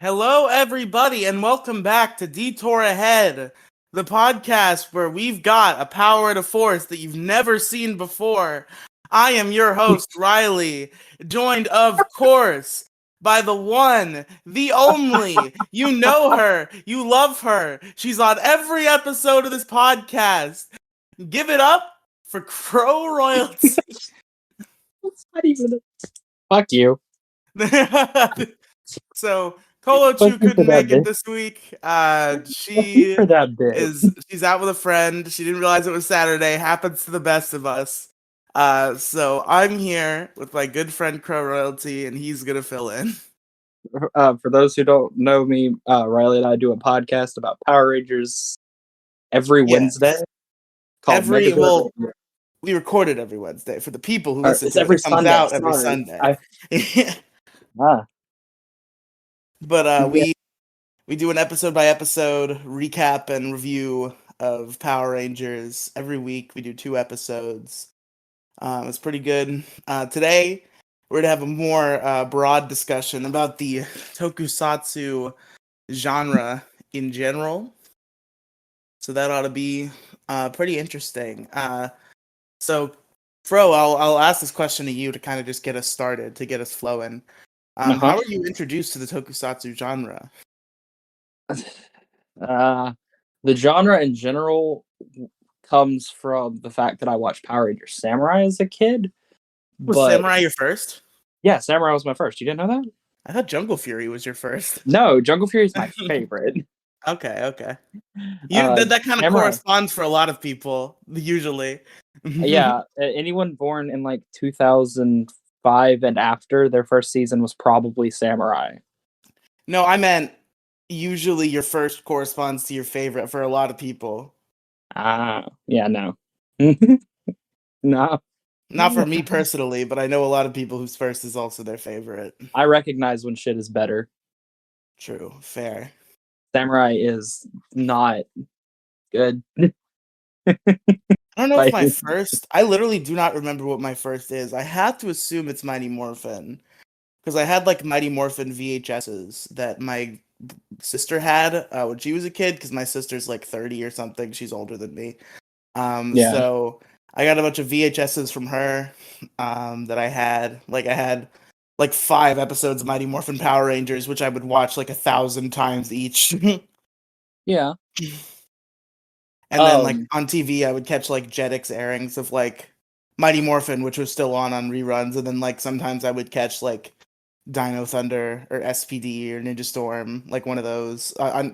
Hello, everybody, and welcome back to Detour Ahead, the podcast where we've got a power and a force that you've never seen before. I am your host, Riley, joined, of course, by the one, the only. You know her, you love her. She's on every episode of this podcast. Give it up for Crow Royalty. It's not even. Fuck you. So Kolochu couldn't make it this week. She's out with a friend. She didn't realize it was Saturday. Happens to the best of us. So I'm here with my good friend Crow Royalty, and he's gonna fill in. For those who don't know me, Riley and I do a podcast about Power Rangers every Wednesday. Called Megazord Radio. We record it every Wednesday for the people who listen to it. It comes out every Sunday. But we do an episode by episode recap and review of Power Rangers every week. We do 2 episodes. It's pretty good. Today we're gonna have a more broad discussion about the Tokusatsu genre in general. So that ought to be pretty interesting. So, Fro, I'll ask this question to you to kind of just get us started, to get us flowing. How were you introduced to the Tokusatsu genre? The genre in general comes from the fact that I watched Power Rangers Samurai as a kid. Was Samurai your first? Yeah, Samurai was my first. You didn't know that? I thought Jungle Fury was your first. No, Jungle Fury is my favorite. Okay. That kind of corresponds for a lot of people, usually. Yeah, anyone born in like 2005 and after, their first season was probably Samurai. No, I meant usually your first corresponds to your favorite for a lot of people. Yeah, no. No. Not for me personally, but I know a lot of people whose first is also their favorite. I recognize when shit is better. True, fair. Samurai is not good. I don't know if my first... I literally do not remember what my first is. I have to assume it's Mighty Morphin. Because I had like Mighty Morphin VHSs that my sister had when she was a kid, because my sister's like 30 or something. She's older than me. So I got a bunch of VHSs from her that I had. Like I had like 5 episodes of Mighty Morphin Power Rangers, which I would watch like 1,000 times each. Yeah. And then like on TV, I would catch like Jetix airings of like Mighty Morphin, which was still on reruns. And then like sometimes I would catch like Dino Thunder or SPD or Ninja Storm, like one of those. I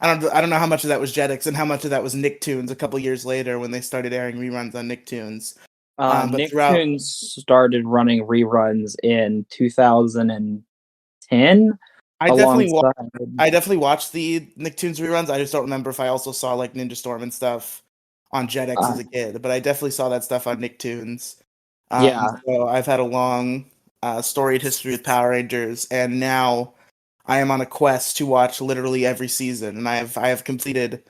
don't know how much of that was Jetix and how much of that was Nicktoons a couple years later when they started airing reruns on Nicktoons. Nicktoons started running reruns in 2010. I definitely watched the Nicktoons reruns. I just don't remember if I also saw like Ninja Storm and stuff on Jetix as a kid, but I definitely saw that stuff on Nicktoons. So I've had a long storied history with Power Rangers, and now I am on a quest to watch literally every season, and I have completed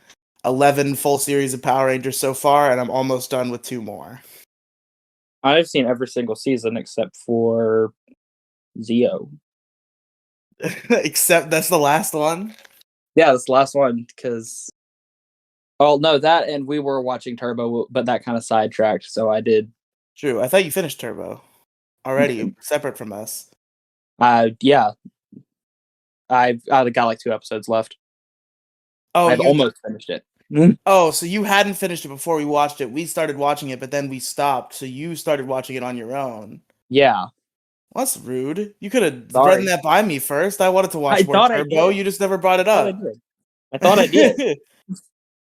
11 full series of Power Rangers so far, and I'm almost done with 2 more. I've seen every single season except for Zeo. Except that's the last one? Yeah, that's the last one, because... Oh, no, that and we were watching Turbo, but that kind of sidetracked, so I did. True, I thought you finished Turbo already, separate from us. Yeah. I've got like 2 episodes left. Oh, I've almost finished it. Oh, so you hadn't finished it before we watched it. We started watching it, but then we stopped, so you started watching it on your own. Yeah. Well, that's rude. You could have run that by me first. I wanted to watch more Turbo. You just never brought it up. I thought I did.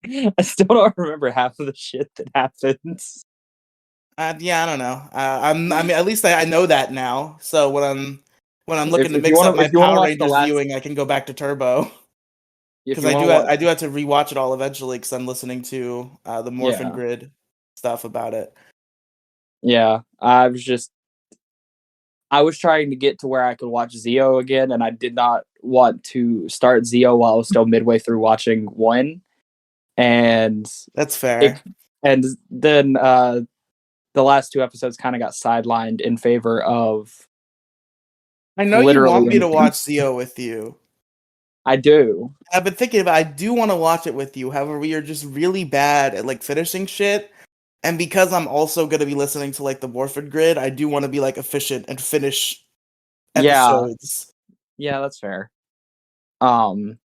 I still don't remember half of the shit that happens. Yeah, I don't know. I mean, at least I know that now. So when I'm looking to mix up my Power Rangers viewing, I can go back to Turbo. Because I do have to rewatch it all eventually, because I'm listening to the Morphin Grid stuff about it. Yeah, I was trying to get to where I could watch Zeo again, and I did not want to start Zeo while I was still midway through watching 1. And that's fair. And then the last 2 episodes kind of got sidelined in favor of... I know you want me to watch Zeo with you. I do. I've been thinking about. I do want to watch it with you. However, we are just really bad at like finishing shit. And because I'm also gonna be listening to like the Warford Grid, I do want to be like efficient and finish Yeah, episodes. yeah, that's fair. Um,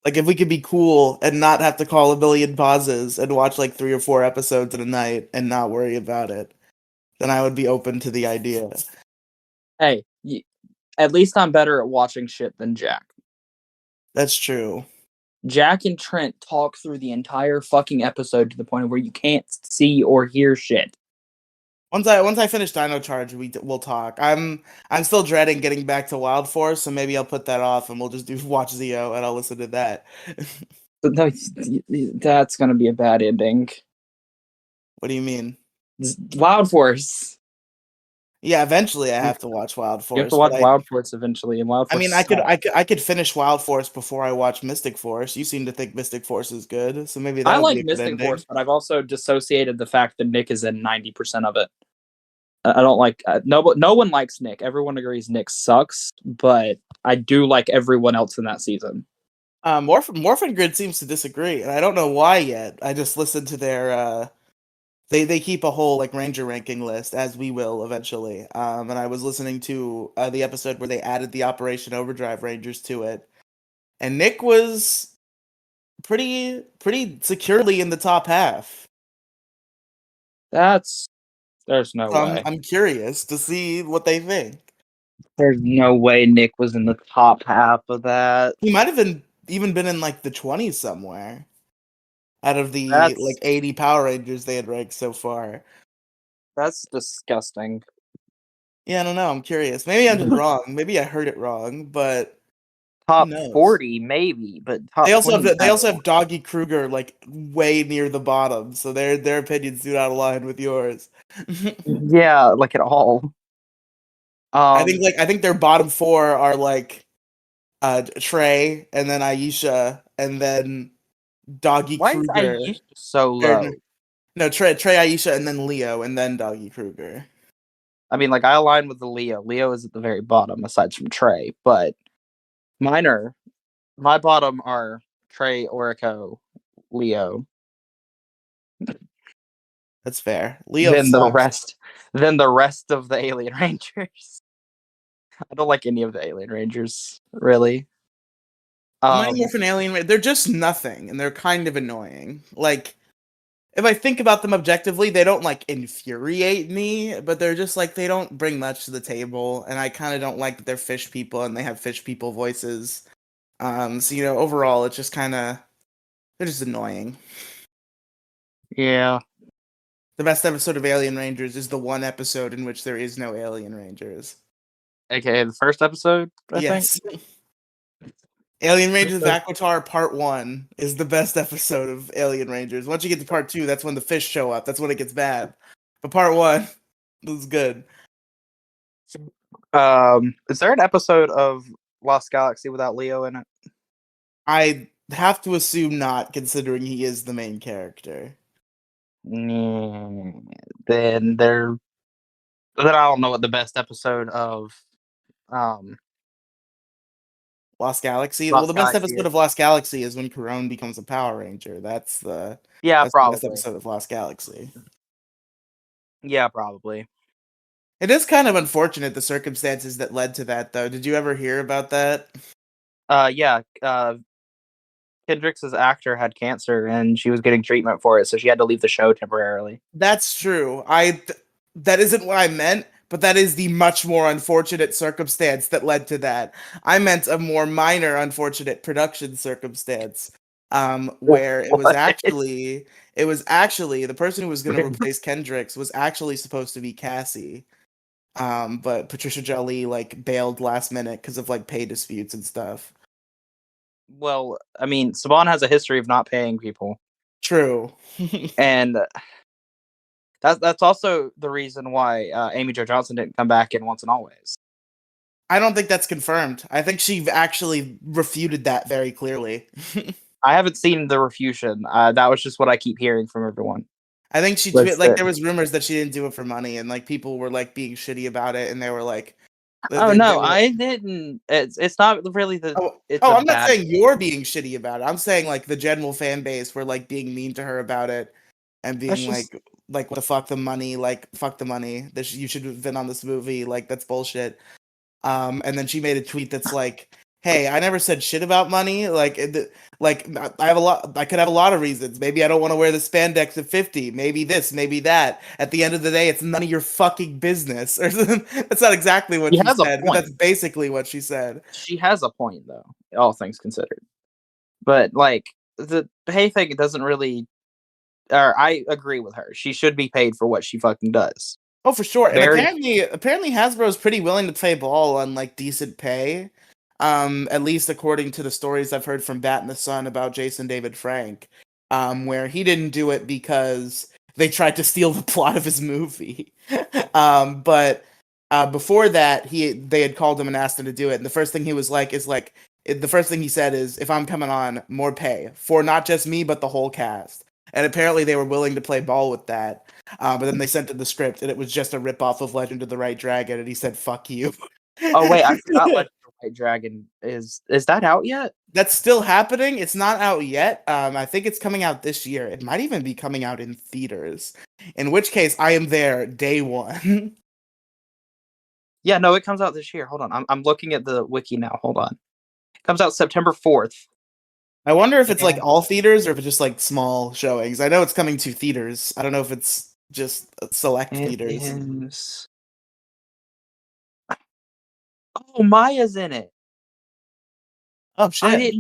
Like if we could be cool and not have to call a million pauses and watch like 3 or 4 episodes in a night and not worry about it, then I would be open to the idea. hey, at least I'm better at watching shit than Jack. That's true. Jack and Trent talk through the entire fucking episode to the point where you can't see or hear shit. Once I finish Dino Charge, we'll talk. I'm still dreading getting back to Wild Force, so maybe I'll put that off and we'll just do watch Zio and I'll listen to that. But no, that's gonna be a bad ending. What do you mean? Wild Force. Yeah, eventually I have to watch Wild You have to Force, watch but Wild Force eventually, and Wild I Force mean, I could sucks. I could finish Wild Force before I watch Mystic Force. You seem to think Mystic Force is good, so maybe that I would be like a good Mystic ending. Force, but I've also dissociated the fact that Nick is in 90% of it. I don't like no one likes Nick. Everyone agrees Nick sucks, but I do like everyone else in that season. Morphin Grid seems to disagree, and I don't know why yet. I just listened to their they keep a whole like Ranger ranking list, as we will eventually. And I was listening to the episode where they added the Operation Overdrive Rangers to it, and Nick was pretty securely in the top half. There's no So I'm way. I'm curious to see what they think. There's no way Nick was in the top half of that. He might have even been in like the 20s somewhere out of the like That's 80 Power Rangers they had ranked so far. that's disgusting. Yeah, I don't know. I'm curious. Maybe I'm just wrong. Maybe I heard it wrong, but who Top knows? 40 maybe, but They top also 20 have they also no. have Doggy Kruger like way near the bottom, so their opinions do not align with yours. Yeah, like at all. Um I think their bottom four are like Trey and then Aisha and then Doggy why is Kruger. Aisha so Or low? no, Trey Aisha and then Leo and then Doggy Kruger. I mean, like I align with the Leo. Leo is at the very bottom, aside from Trey. But mine are my bottom are Trey, Orico, Leo. That's fair. Leo Then the sucks. rest, then the rest of the Alien Rangers. I don't like any of the Alien Rangers really. The Mighty Um, Morphin Alien, they're just nothing, and they're kind of annoying. Like, if I think about them objectively, they don't like infuriate me, but they're just like they don't bring much to the table, and I kind of don't like that they're fish people and they have fish people voices. So overall, it's just kind of they're just annoying. yeah. The best episode of Alien Rangers is the one episode in which there is no Alien Rangers. AKA the first episode, I think. Yes. Alien Rangers of Aquatar Part 1 is the best episode of Alien Rangers. Once you get to Part 2, that's when the fish show up. That's when it gets bad. But Part 1 was good. Is there an episode of Lost Galaxy without Leo in it? I have to assume not, considering he is the main character. Mm, then there. Then I don't know what the best episode of um Lost Galaxy. Well, Lost the best Galaxy episode is. of Lost Galaxy is when Karone becomes a Power Ranger. Yeah, That's the best probably. episode of Lost Galaxy. Yeah, probably. It is kind of unfortunate the circumstances that led to that, though. Did you ever hear about that? Yeah. Kendrick's actor had cancer and she was getting treatment for it, so she had to leave the show temporarily. That's true. That isn't what I meant, but that is the much more unfortunate circumstance that led to that. I meant a more minor unfortunate production circumstance. Where What? it was actually the person who was going to replace Kendricks was actually supposed to be Cassie. But Patricia Jolie like bailed last minute because of like pay disputes and stuff. Well, I mean, Saban has a history of not paying people, True. and that's also the reason why Amy Jo Johnson didn't come back in Once and Always. I don't think that's confirmed. I think she actually refuted that very clearly. I haven't seen the refusion. That was just what I keep hearing from everyone. I think she Was like that there was rumors that she didn't do it for money, and like people were like being shitty about it, and they were like, Oh no, I didn't. It's not really the. It's a I'm not bad. saying you're being shitty about it. I'm saying like the general fan base were like being mean to her about it and That's being just. like what the fuck the money, like fuck the money. You should have been on this movie. Like that's bullshit. And then she made a tweet that's like, "Hey, I never said shit about money. Like I have a lot. I could have a lot of reasons. Maybe I don't want to wear the spandex at 50. Maybe this. Maybe that. At the end of the day, it's none of your fucking business." Or that's not exactly what She she has a said, but point. that's basically what she said. She has a point though, all things considered. But like the pay thing, it doesn't really. Or I agree with her. She should be paid for what she fucking does. Oh, for sure. And Very. apparently Hasbro is pretty willing to play ball on like decent pay. At least according to the stories I've heard from Bat and the Sun about Jason David Frank, where he didn't do it because they tried to steal the plot of his movie. But before that, they had called him and asked him to do it. And the first thing he was like is like the first thing he said is, "If I'm coming on, more pay for not just me but the whole cast." And apparently they were willing to play ball with that. But then they sent him the script, and it was just a ripoff of Legend of the Right Dragon, and he said, "Fuck you." Oh wait, I forgot. Legend of the White Dragon is that out yet? That's still happening. It's not out yet. I think it's coming out this year. It might even be coming out in theaters. In which case, I am there day one. Yeah, no, it comes out this year. Hold on, I'm looking at the wiki now. Hold on, it comes out September 4th. I wonder if it's Yeah. like all theaters or if it's just like small showings. I know it's coming to theaters. I don't know if it's just select It theaters. is. Oh, Maya's in it. Oh shit!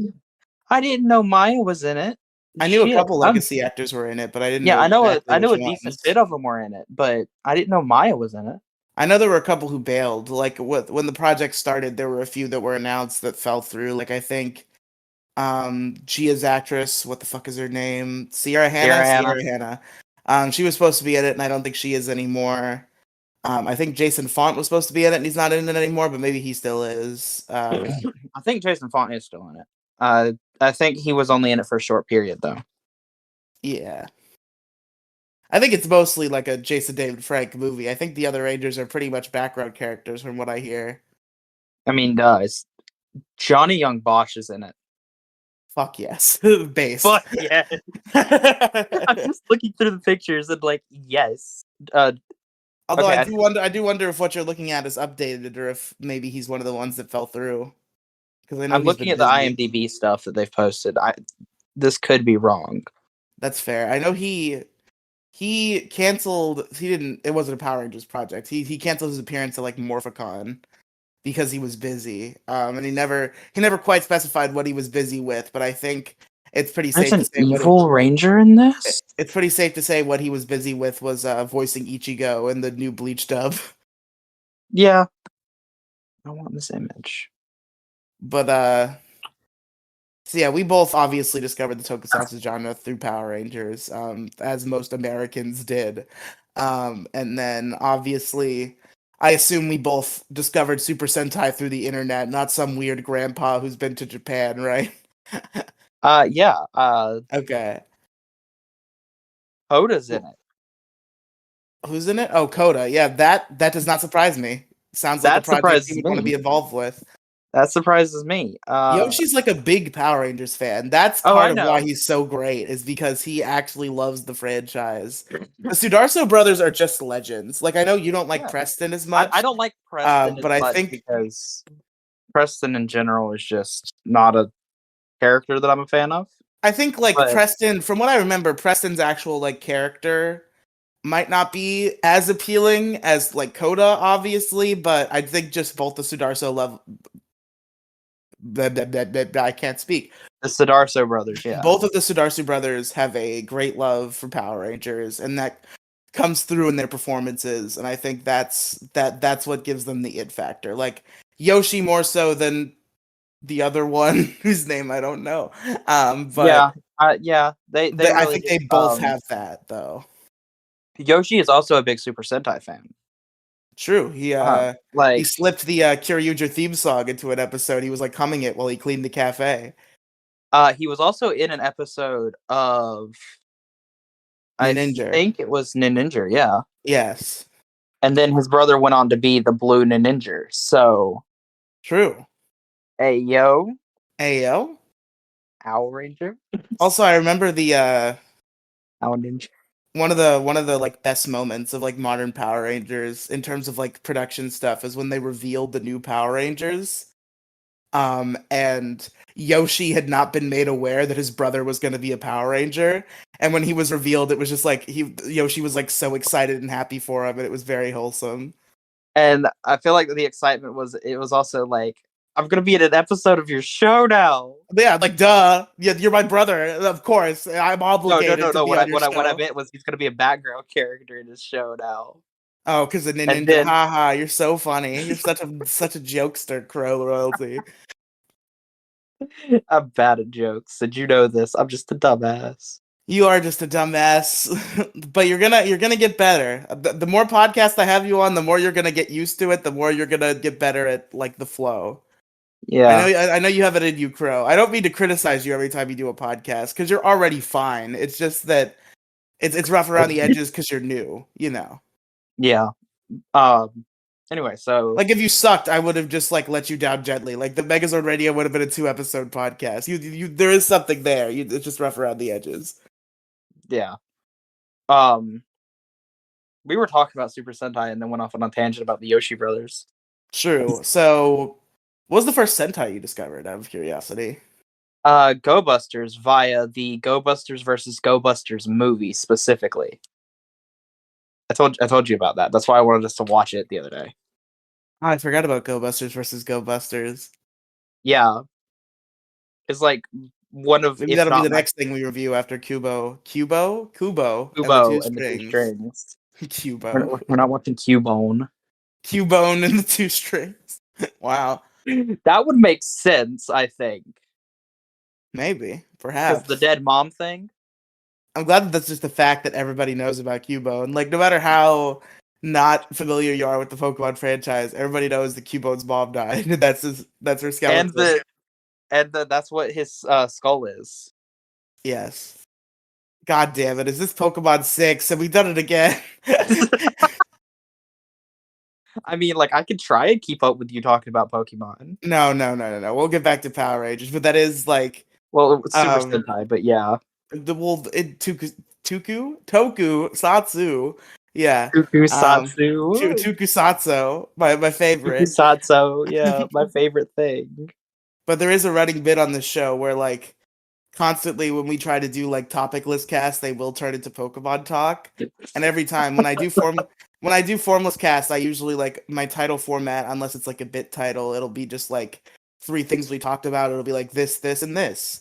I didn't know Maya was in it. I knew a Shit. couple legacy actors were in it, but I didn't Yeah, know exactly I know which a decent ones. bit of them were in it, but I didn't know Maya was in it. I know there were a couple who bailed. Like when the project started, there were a few that were announced that fell through. Like I think Gia's actress, what the fuck is her name? Sierra Hannah? Sierra Hannah. She was supposed to be in it, and I don't think she is anymore. I think Jason Font was supposed to be in it, and he's not in it anymore, but maybe he still is. I think Jason Font is still in it. I think he was only in it for a short period, though. Yeah. I think it's mostly like a Jason David Frank movie. I think the other Rangers are pretty much background characters from what I hear. I mean, guys, Johnny Young Bosch is in it. Fuck yes. Based. Fuck yeah. I'm just looking through the pictures and like, yes. Although okay, I do wonder if what you're looking at is updated or if maybe he's one of the ones that fell through. Because I know I'm he's looking been at the busy. IMDb stuff that they've posted. This could be wrong. That's fair. I know he canceled. He didn't. It wasn't a Power Rangers project. He canceled his appearance at like Morphicon because he was busy. And he never quite specified what he was busy with. But I think it's pretty There's safe to an say evil ranger in this. it's pretty safe to say what he was busy with was voicing Ichigo in the new Bleach dub. Yeah, I want this image. But so yeah, we both obviously discovered the Tokusatsu genre through Power Rangers, as most Americans did. And then obviously, I assume we both discovered Super Sentai through the internet, not some weird grandpa who's been to Japan, right? Yeah. Okay. Oda's in it. Who's in it? Oh, Coda. Yeah, that does not surprise me. Sounds like a That project he surprises would want to me. be involved with. That surprises me. Yoshi's like a big Power Rangers fan. That's Oh, I part of know. why he's so great, is because he actually loves the franchise. The Sudarso brothers are just legends. Like I know you don't like Preston as much. I don't like Preston but as I much think because Preston in general is just not a character that I'm a fan of. I think like But Preston, from what I remember, Preston's actual like character might not be as appealing as like Coda, obviously, but I think just both the Sudarso love that I can't speak. the Sudarso brothers, yeah. Both of the Sudarso brothers have a great love for Power Rangers, and that comes through in their performances. And I think that's what gives them the it factor. Like Yoshi more so than the other one, whose name I don't know. But they I really think they both have that though. Yoshi is also a big Super Sentai fan. True. He like slipped the Kyoryuger theme song into an episode. He was like humming it while he cleaned the cafe. He was also in an episode of Ninja. I think it was Ninja, yeah. Yes. And then his brother went on to be the Blue Ninja. So, True. Ayo, Ayo. Owl Ranger, Also, I remember the Owl Ninja. one of the like best moments of like modern Power Rangers in terms of like production stuff is when they revealed the new Power Rangers. And Yoshi had not been made aware that his brother was going to be a Power Ranger, and when he was revealed, it was just like Yoshi was like so excited and happy for him, and it was very wholesome. And I feel like the excitement was also like, I'm gonna be in an episode of your show now. But yeah, like duh, yeah, you're my brother, of course. I'm obligated to No. be on your What I show. meant was he's gonna be a background character in his show now. Oh, because the And ninja, then haha, you're so funny. You're such a jokester, Crow royalty. I'm bad at jokes. Did you know this? I'm just a dumbass. You are just a dumbass, but you're gonna get better. The more podcasts I have you on, the more you're gonna get used to it. The more you're gonna get better at like the flow. Yeah. I know you have it in you, Crow. I don't mean to criticize you every time you do a podcast because you're already fine. It's just that it's rough around the edges because you're new. You know, Yeah. Anyway, so like if you sucked, I would have just like let you down gently. Like the Megazord Radio would have been a 2 episode podcast. There is something there. It's just rough around the edges. yeah. Um we were talking about Super Sentai and then went off on a tangent about the Yoshi brothers. True. So, what was the first Sentai you discovered? Out of curiosity. Go Busters via the Go Busters versus Go Busters movie specifically. I told you about that. That's why I wanted us to watch it the other day. Oh, I forgot about Go Busters versus Go Busters. Yeah. It's like one of, Maybe if that'll be not the my next thing we review after Kubo, and the Kubo two and the two strings. strings. Kubo. We're not watching Cubone. Cubone and the two strings. Wow. That would make sense, I think. Maybe. Because Perhaps. the dead mom thing. I'm glad that that's just the fact that everybody knows about Cubone. Like, no matter how not familiar you are with the Pokemon franchise, everybody knows that Cubone's mom died. That's her skeleton. And that's what his skull is. Yes. God damn it. Is this Pokemon 6? Have we done it again? I mean, like, I could try and keep up with you talking about Pokemon. No. We'll get back to Power Rangers, but that is like Well, it's Super um Sentai, but yeah. Toku Satsu. Yeah. Tokusatsu. Tokusatsu, my favorite. Tokusatsu, yeah, my favorite thing. But there is a running bit on the show where like constantly when we try to do like topic list casts, they will turn into Pokemon talk. And every time when I do formless cast, I usually like my title format, unless it's like a bit title, it'll be just like 3 things we talked about. It'll be like this, and this.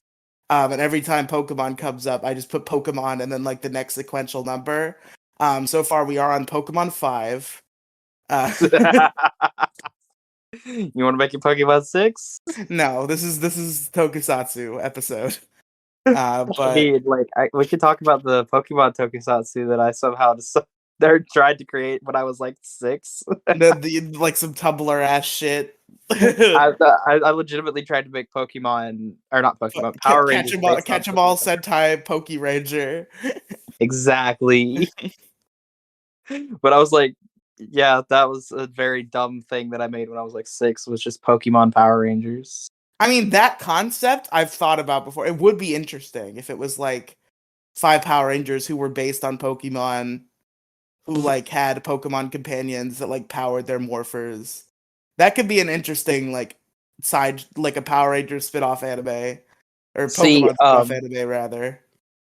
And every time Pokemon comes up, I just put Pokemon and then like the next sequential number. So far we are on Pokemon 5. You want to make it Pokemon 6? No, this is Tokusatsu episode. I But mean, like, we could talk about the Pokemon Tokusatsu that I somehow tried to create when I was like 6. the like some Tumblr ass shit. I legitimately tried to make Pokemon, or not Pokemon, Power Rangers. Catch 'em all Sentai Poke Ranger. Exactly. But I was like, yeah, that was a very dumb thing that I made when I was like 6, was just Pokemon Power Rangers. I mean, that concept I've thought about before. It would be interesting if it was like 5 Power Rangers who were based on Pokemon, who like had Pokemon companions that like powered their morphers. That could be an interesting like side, like a Power Rangers spin-off anime, or See, Pokemon spin-off anime rather.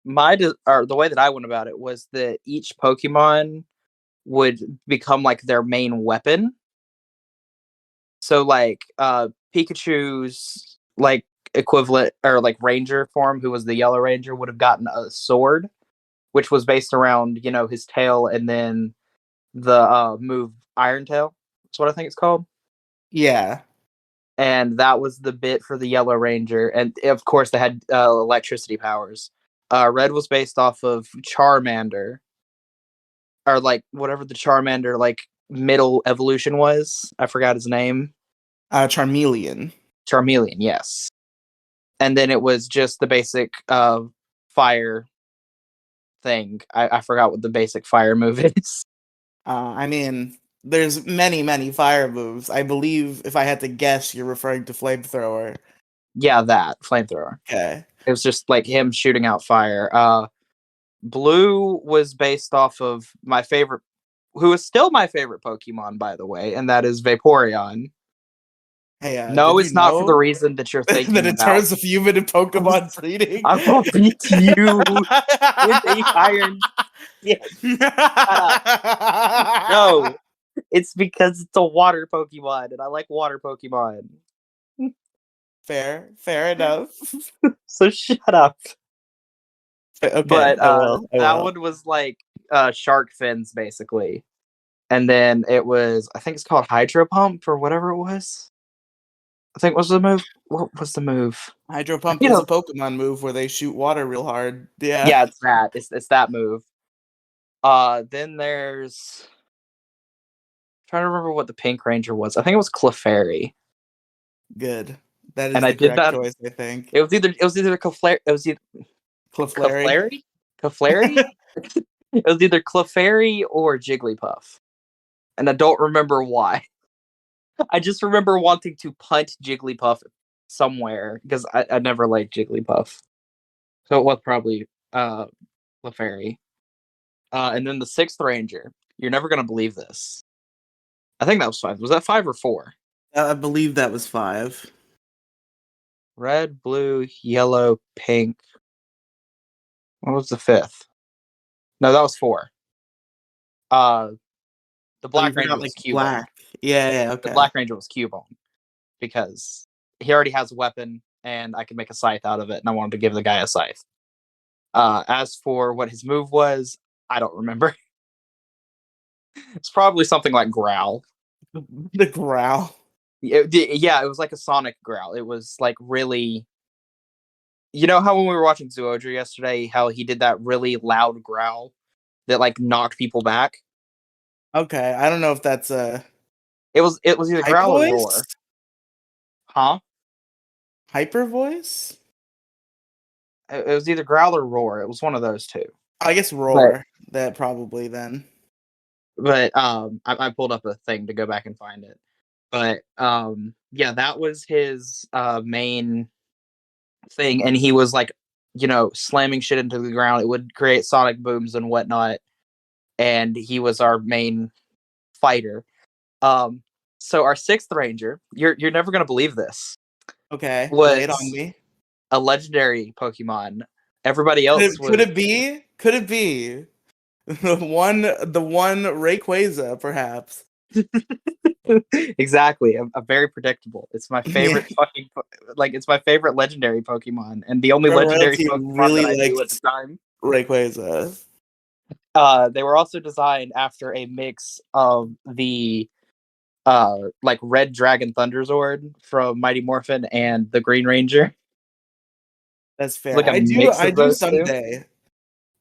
or the way that I went about it was that each Pokemon would become like their main weapon. So like Pikachu's like equivalent, or like Ranger form, who was the Yellow Ranger, would have gotten a sword, which was based around, you know, his tail, and then the move Iron Tail. That's what I think it's called. Yeah. And that was the bit for the Yellow Ranger, and of course they had electricity powers. Red was based off of Charmander, or like whatever the Charmander like middle evolution was. I forgot his name. Charmeleon. Charmeleon, yes. And then it was just the basic fire thing. I forgot what the basic fire move is. I mean, there's many fire moves. I believe if I had to guess, you're referring to flamethrower. Yeah, that flamethrower. Okay. It was just like him shooting out fire. Blue was based off of my favorite, who is still my favorite Pokemon, by the way, and that is Vaporeon. Hey, No, did you it's not for the know reason that you're that thinking in about. terms of human and Pokemon breeding? I will beat you with a iron fist. Shut up. No, it's because it's a water Pokemon, and I like water Pokemon. Fair enough. So shut up. Okay, But I will. I that will. one was like shark fins, basically. And then it was, I think it's called Hydro Pump or whatever it was. I think was the move. What was the move? Hydro Pump You is a know, Pokemon move where they shoot water real hard. Yeah. yeah, it's that. It's that move. Then there's trying to remember what the Pink Ranger was. I think it was Clefairy. Good. That And is I the did correct that. choice, I think. It was either Clefairy. It was either Clefairy. Clefairy. Clefairy. It was either Clefairy or Jigglypuff, and I don't remember why. I just remember wanting to punt Jigglypuff somewhere because I never liked Jigglypuff, so it was probably Clefairy. And then the sixth Ranger. You're never gonna believe this. I think that was 5. Was that 5 or 4? I believe that was 5. Red, blue, yellow, pink. What was the 5th? No, that was 4. Uh, the Oh, you Black Ranger forgot was like Cubone. black. Yeah, The okay. Black Ranger was Cubone because he already has a weapon and I could make a scythe out of it, and I wanted to give the guy a scythe. As for what his move was, I don't remember. It's probably something like growl. The growl. Yeah, it was like a sonic growl. It was like really. You know how when we were watching Zoodra yesterday, how he did that really loud growl that like knocked people back? Okay, I don't know if that's a It was either hype growl or roar. voice? Huh? Hyper voice? It was either growl or roar. It was one of those two. I guess But roar. That probably then. I pulled up a thing to go back and find it. But yeah, that was his main thing, and he was like, slamming shit into the ground. It would create sonic booms and whatnot, and he was our main fighter. Um, so our sixth ranger, you're never gonna believe this, Okay, lay it on was me. a legendary Pokemon. Everybody Could else it, could was it be? Could it be the one Rayquaza, perhaps? exactly a very predictable. It's my Yeah, favorite it's my favorite legendary Pokemon, and the only our legendary royalty Pokemon that really I knew at the liked time. Rayquaza. They were also designed after a mix of the like Red Dragon Thunderzord from Mighty Morphin and the Green Ranger. That's It's fair. like a I do. mix I of do those two. someday.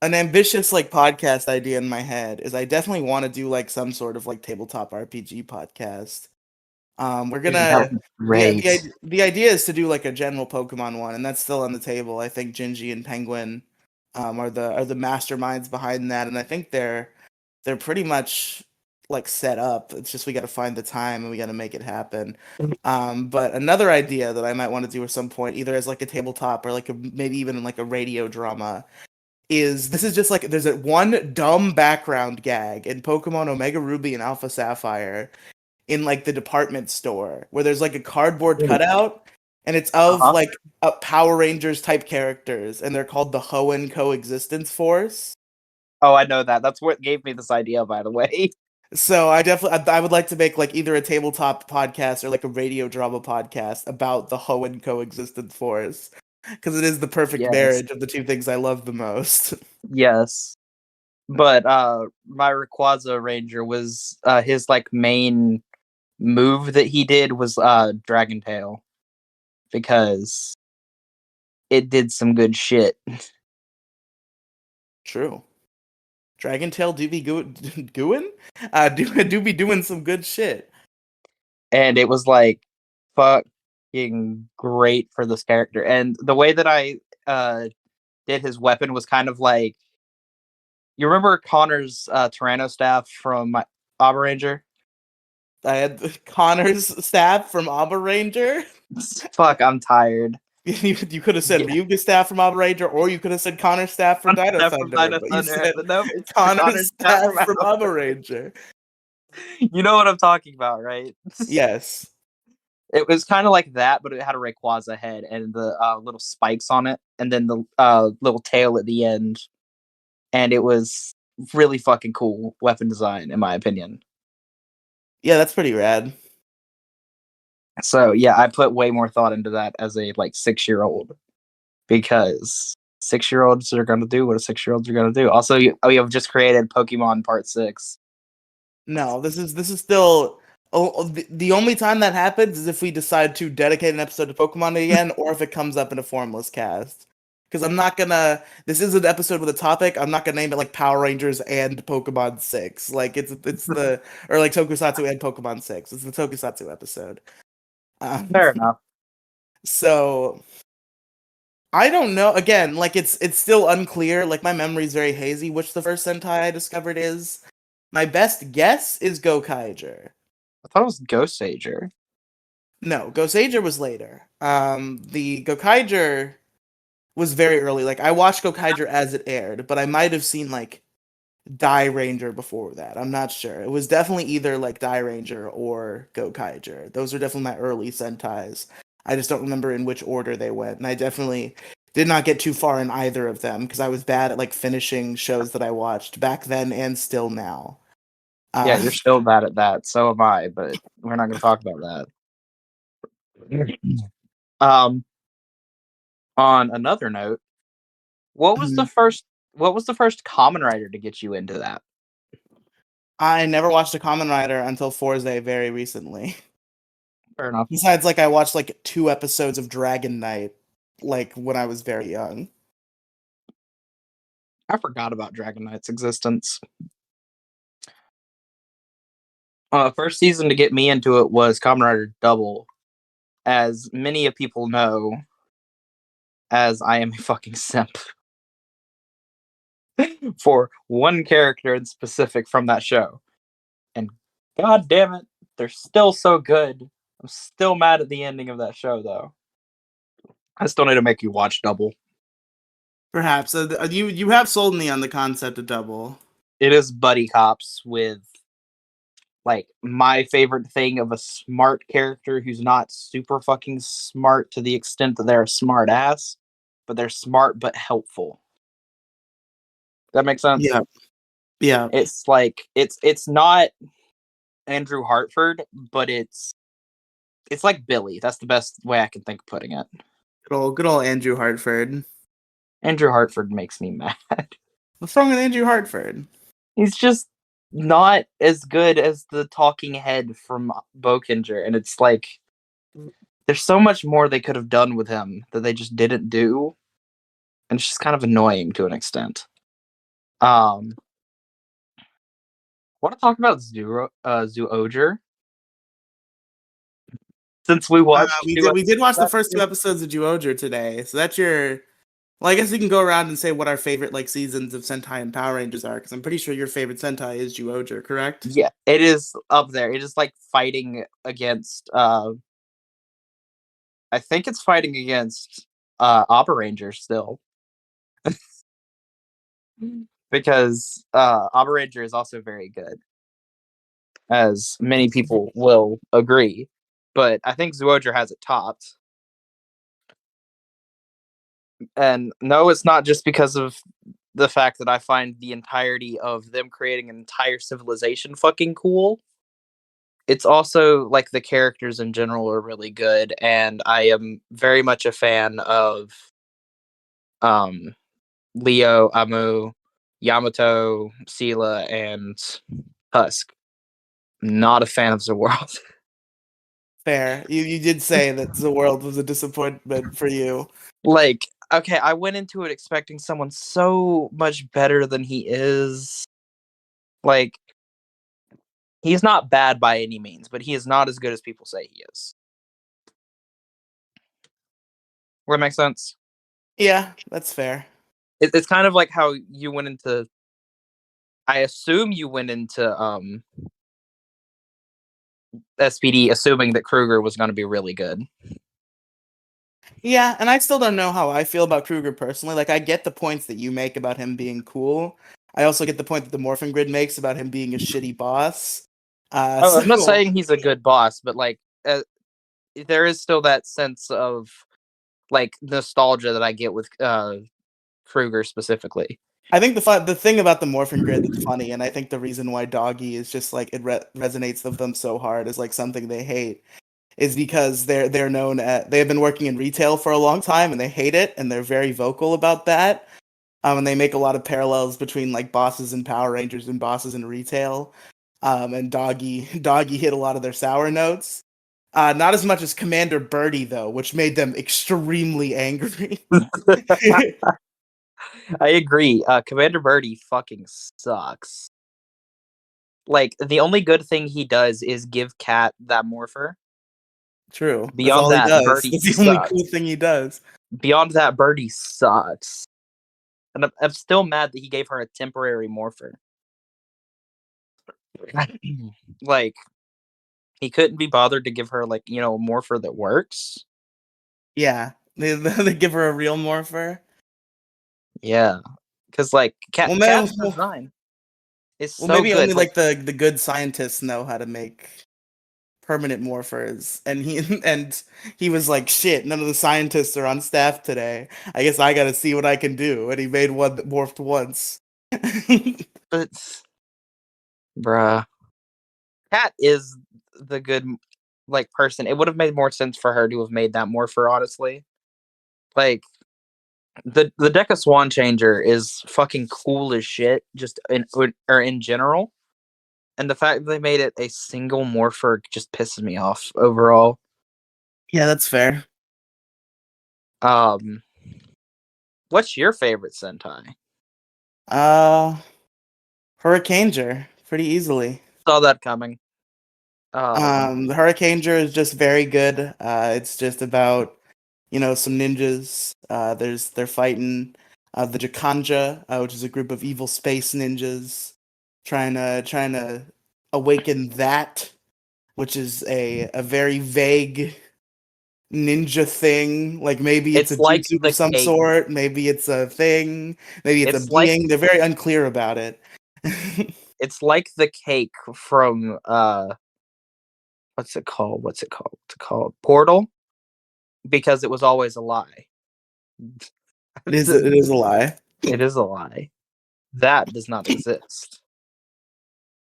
An ambitious like podcast idea in my head is I definitely want to do like some sort of like tabletop RPG podcast. We're Dude, that would gonna be great. the idea is to do like a general Pokemon one, and that's still on the table. I think Gingy and Penguin are the masterminds behind that, and I think they're pretty much like set up. It's just we got to find the time and we got to make it happen. But another idea that I might want to do at some point, either as like a tabletop or like maybe even like a radio drama, is this is just like there's a one dumb background gag in Pokemon Omega Ruby and Alpha Sapphire in like the department store where there's like a cardboard cutout and it's of Uh-huh. like Power Rangers type characters and they're called the Hoenn Coexistence Force. Oh, I know that. That's what gave me this idea, by the way. So I would like to make like either a tabletop podcast or like a radio drama podcast about the Hoenn Coexistence Force because it is the perfect Yes. marriage of the two things I love the most. Yes. But my Rayquaza Ranger was his like main move that he did was Dragon Tail because it did some good shit. True. Dragon Tail do be gooing? Do be doing some good shit. And it was like fucking great for this character. And the way that I did his weapon was kind of like, you remember Connor's Tyranno staff from Ranger? I had Connor's staff from Abba Ranger. Fuck, I'm tired. You could have said Yeah. Ryuga's staff from Abba Ranger, or you could have said Connor's staff from Dino Staff from Thunder, Dino but you Thunder, said but no, it's Connor's Connor's staff staff from from Abba Abba Ranger. You know what I'm talking about, right? Yes. It was kind of like that, but it had a Rayquaza head and the little spikes on it, and then the little tail at the end. And it was really fucking cool weapon design, in my opinion. Yeah, that's pretty rad. So yeah, I put way more thought into that as a 6-year-old, because 6-year-olds are gonna do what a 6-year-olds are gonna do. Also, you have just created Pokemon Part 6. No, this is still. The only time that happens is if we decide to dedicate an episode to Pokemon again, or if it comes up in a formless cast. Because I'm not gonna. This is an episode with a topic. I'm not gonna name it like Power Rangers and Pokemon 6. Like it's the or like Tokusatsu and Pokemon 6. It's the Tokusatsu episode. Fair enough. So I don't know. Again, like it's still unclear. Like my memory's very hazy. Which the first Sentai I discovered is. My best guess is Gokaiger. I thought it was Ghost Ager. No, Goseiger was later. The Gokaiger was very early. Like I watched Gokaiger as it aired, but I might have seen like Die Ranger before that. I'm not sure. It was definitely either like Die Ranger or Gokaiger. Those are definitely my early Sentais. I just don't remember in which order they went, and I definitely did not get too far in either of them because I was bad at like finishing shows that I watched back then and still now. Yeah, you're still bad at that. So am I, but we're not going to talk about that. On another note, what was the first Kamen Rider to get you into that? I never watched a Kamen Rider until Forza very recently. Fair enough. Besides, like I watched like 2 episodes of Dragon Knight, like when I was very young. I forgot about Dragon Knight's existence. First season to get me into it was Kamen Rider Double. As many of people know, as I am a fucking simp for one character in specific from that show. And god damn it, they're still so good. I'm still mad at the ending of that show, though. I still need to make you watch Double. Perhaps you have sold me on the concept of Double. It is buddy cops with my favorite thing of a smart character who's not super fucking smart to the extent that they're a smart ass, but they're smart but helpful. That makes sense? Yeah. Yeah. It's it's not Andrew Hartford, but it's like Billy. That's the best way I can think of putting it. Good old Andrew Hartford. Andrew Hartford makes me mad. What's wrong with Andrew Hartford? He's just not as good as the talking head from Bokinger, and it's like there's so much more they could have done with him that they just didn't do, and it's just kind of annoying to an extent. Want to talk about Zoojer? Since we watched, we did watch the first 2 episodes of Zyuohger today, so that's your. Well, I guess we can go around and say what our favorite like seasons of Sentai and Power Rangers are, because I'm pretty sure your favorite Sentai is Zyuohger, correct? Yeah, it is up there. It is like fighting against. I think it's fighting against Opera Ranger still, because Opera Ranger is also very good, as many people will agree. But I think Zyuohger has it topped. And no, it's not just because of the fact that I find the entirety of them creating an entire civilization fucking cool. It's also like the characters in general are really good, and I am very much a fan of Leo, Amu, Yamato, Sela, and Husk. Not a fan of the world. Fair. You did say that the world was a disappointment for you. Okay, I went into it expecting someone so much better than he is. He's not bad by any means, but he is not as good as people say he is. Will that make sense? Yeah, that's fair. It's kind of like how you went into. I assume you went into SPD, assuming that Kruger was going to be really good. Yeah, and I still don't know how I feel about Kruger personally. Like, I get the points that you make about him being cool. I also get the point that the Morphin Grid makes about him being a shitty boss. I'm not So saying he's a good boss, but like, there is still that sense of like nostalgia that I get with Kruger specifically. I think the thing about the Morphin Grid that's funny, and I think the reason why Doggy is just like it resonates with them so hard is like something they hate, is because they're known at they have been working in retail for a long time and they hate it and they're very vocal about that. And they make a lot of parallels between like bosses in Power Rangers and bosses in retail. And Doggy hit a lot of their sour notes. Not as much as Commander Birdie though, which made them extremely angry. I agree. Commander Birdie fucking sucks. Like, the only good thing he does is give Cat that morpher. True. That's Beyond all he that, does. Birdie That's the only sucks. cool thing he does. Beyond that, Birdie sucks. And I'm still mad that he gave her a temporary morpher. Like, he couldn't be bothered to give her, like, you know, a morpher that works. Yeah. They give her a real morpher. Yeah. Because, like, Well, Cat's design is so maybe good. only Like, the good scientists know how to make permanent morphers, and he was like, shit, none of the scientists are on staff today. I guess I gotta see what I can do. And he made one that morphed once. but, bruh. Cat is the good, like, person. It would have made more sense for her to have made that morpher, honestly. Like, the Deca Swan Changer is fucking cool as shit, just in general. And the fact that they made it a single morpher just pisses me off overall. Yeah, that's fair. Um, what's your favorite Sentai? Uh, Hurricaneger, pretty easily. Saw that coming. The Hurricaneger is just very good. It's just about, some ninjas. They're fighting the Jakanja, which is a group of evil space ninjas, trying to awaken that, which is a very vague ninja thing. Like maybe it's a It's like jutsu of the some cake. sort, maybe it's a thing, maybe it's a It's like being. They're very unclear about it. it's like the cake from what's it called? What's it called? What's it called? Portal, because it was always a lie. It is a lie. It is a lie. That does not exist.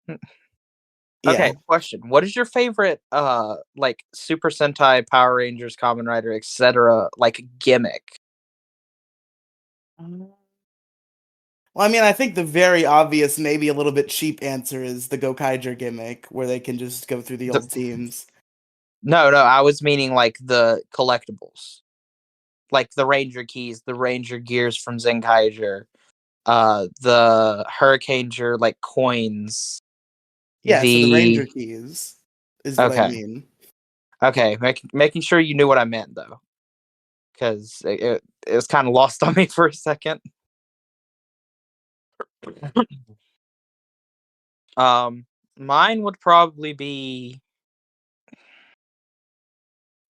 Yeah. Okay, question. What is your favorite like Super Sentai, Power Rangers, Kamen Rider, etc. like gimmick? Well, I mean, I think the very obvious, maybe a little bit cheap answer is the Gokaiger gimmick, where they can just go through the The, old teams. no, I was meaning like the collectibles. Like the Ranger keys, the Ranger gears from Zenkaiger, the Hurricaneger like coins. Yeah, so the Ranger The keys is what I okay, mean. making sure you knew what I meant though, because it was kind of lost on me for a second. Mine would probably be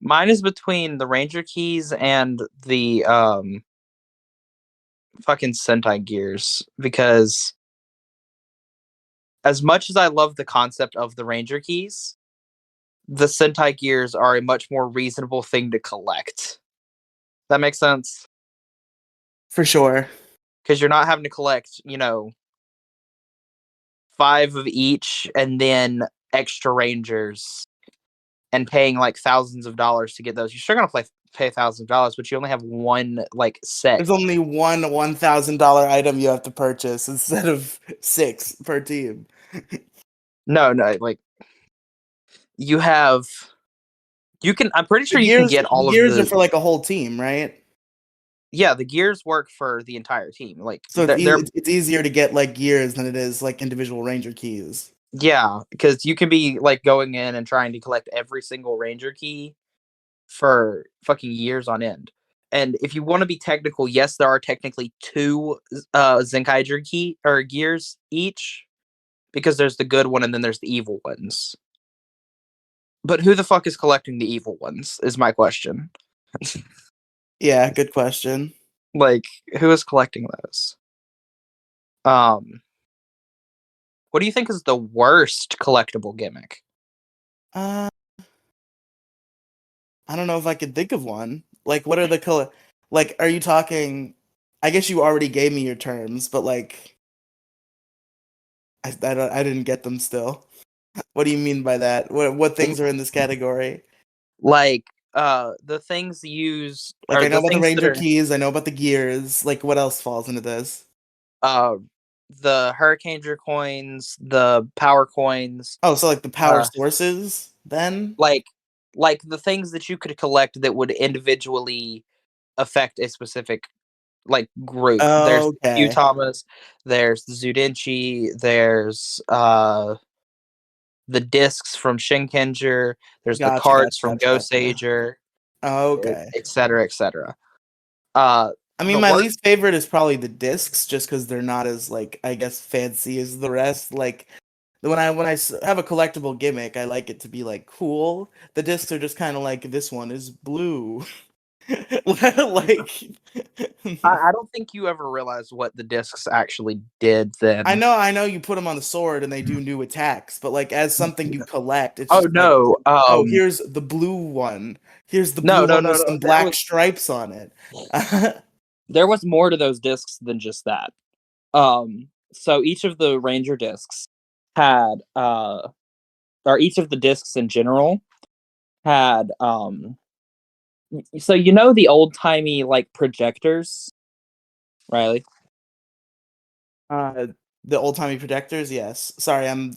mine is between the Ranger keys and the fucking Sentai gears, because as much as I love the concept of the Ranger keys, the Sentai gears are a much more reasonable thing to collect. That makes sense? For sure. Because you're not having to collect, you know, 5 of each and then extra Rangers and paying like thousands of dollars to get those. You're still gonna pay thousands of dollars, but you only have one like set. There's only one $1,000 item you have to purchase instead of 6 per team. No, like you have you can I'm pretty sure you can get The all of gears are the for like a whole team, right? yeah, the gears work for the entire team. Like So they're it's easier to get like gears than it is like individual Ranger keys. yeah, because you can be like going in and trying to collect every single Ranger key for fucking years on end. And if you want to be technical, yes, there are technically 2 Zenkaiger key or gears each, because there's the good one and then there's the evil ones. But who the fuck is collecting the evil ones? Is my question. Yeah, good question. Like, who is collecting those? What do you think is the worst collectible gimmick? Uh, I don't know if I could think of one. Like, what are the like, are you talking? I guess you already gave me your terms, but like, I didn't get them still. What do you mean by that? What things are in this category? Like, the things used Like, or I know the about the things that Ranger are keys. I know about the gears. Like, what else falls into this? uh the Hurricaneger coins, the power coins, Oh, so like the power uh sources then? like like the things that you could collect that would individually affect a specific like group. There's the Okay. Qtamas, there's the Zudenchi, there's the discs from Shinkenger, there's the Gotcha, gotcha, cards from gotcha, gotcha. Ghosager, Okay. etc., etc. Uh, I mean, the my worst. least favorite is probably the discs, just because they're not as like I guess fancy as the rest. Like when I have a collectible gimmick, I like it to be like cool. The discs are just kind of like this one is blue, like. I don't think you ever realized what the discs actually did. Then. I know you put them on the sword and they do new attacks, but like as something you collect, it's Oh just like, no. oh, here's the blue one. Here's the No, blue no, one no, with no. some black stripes on it. There was more to those discs than just that. So each of the Ranger discs had or each of the discs in general had so you know the old timey like projectors, Riley? Uh, the old timey projectors, yes. Sorry, I'm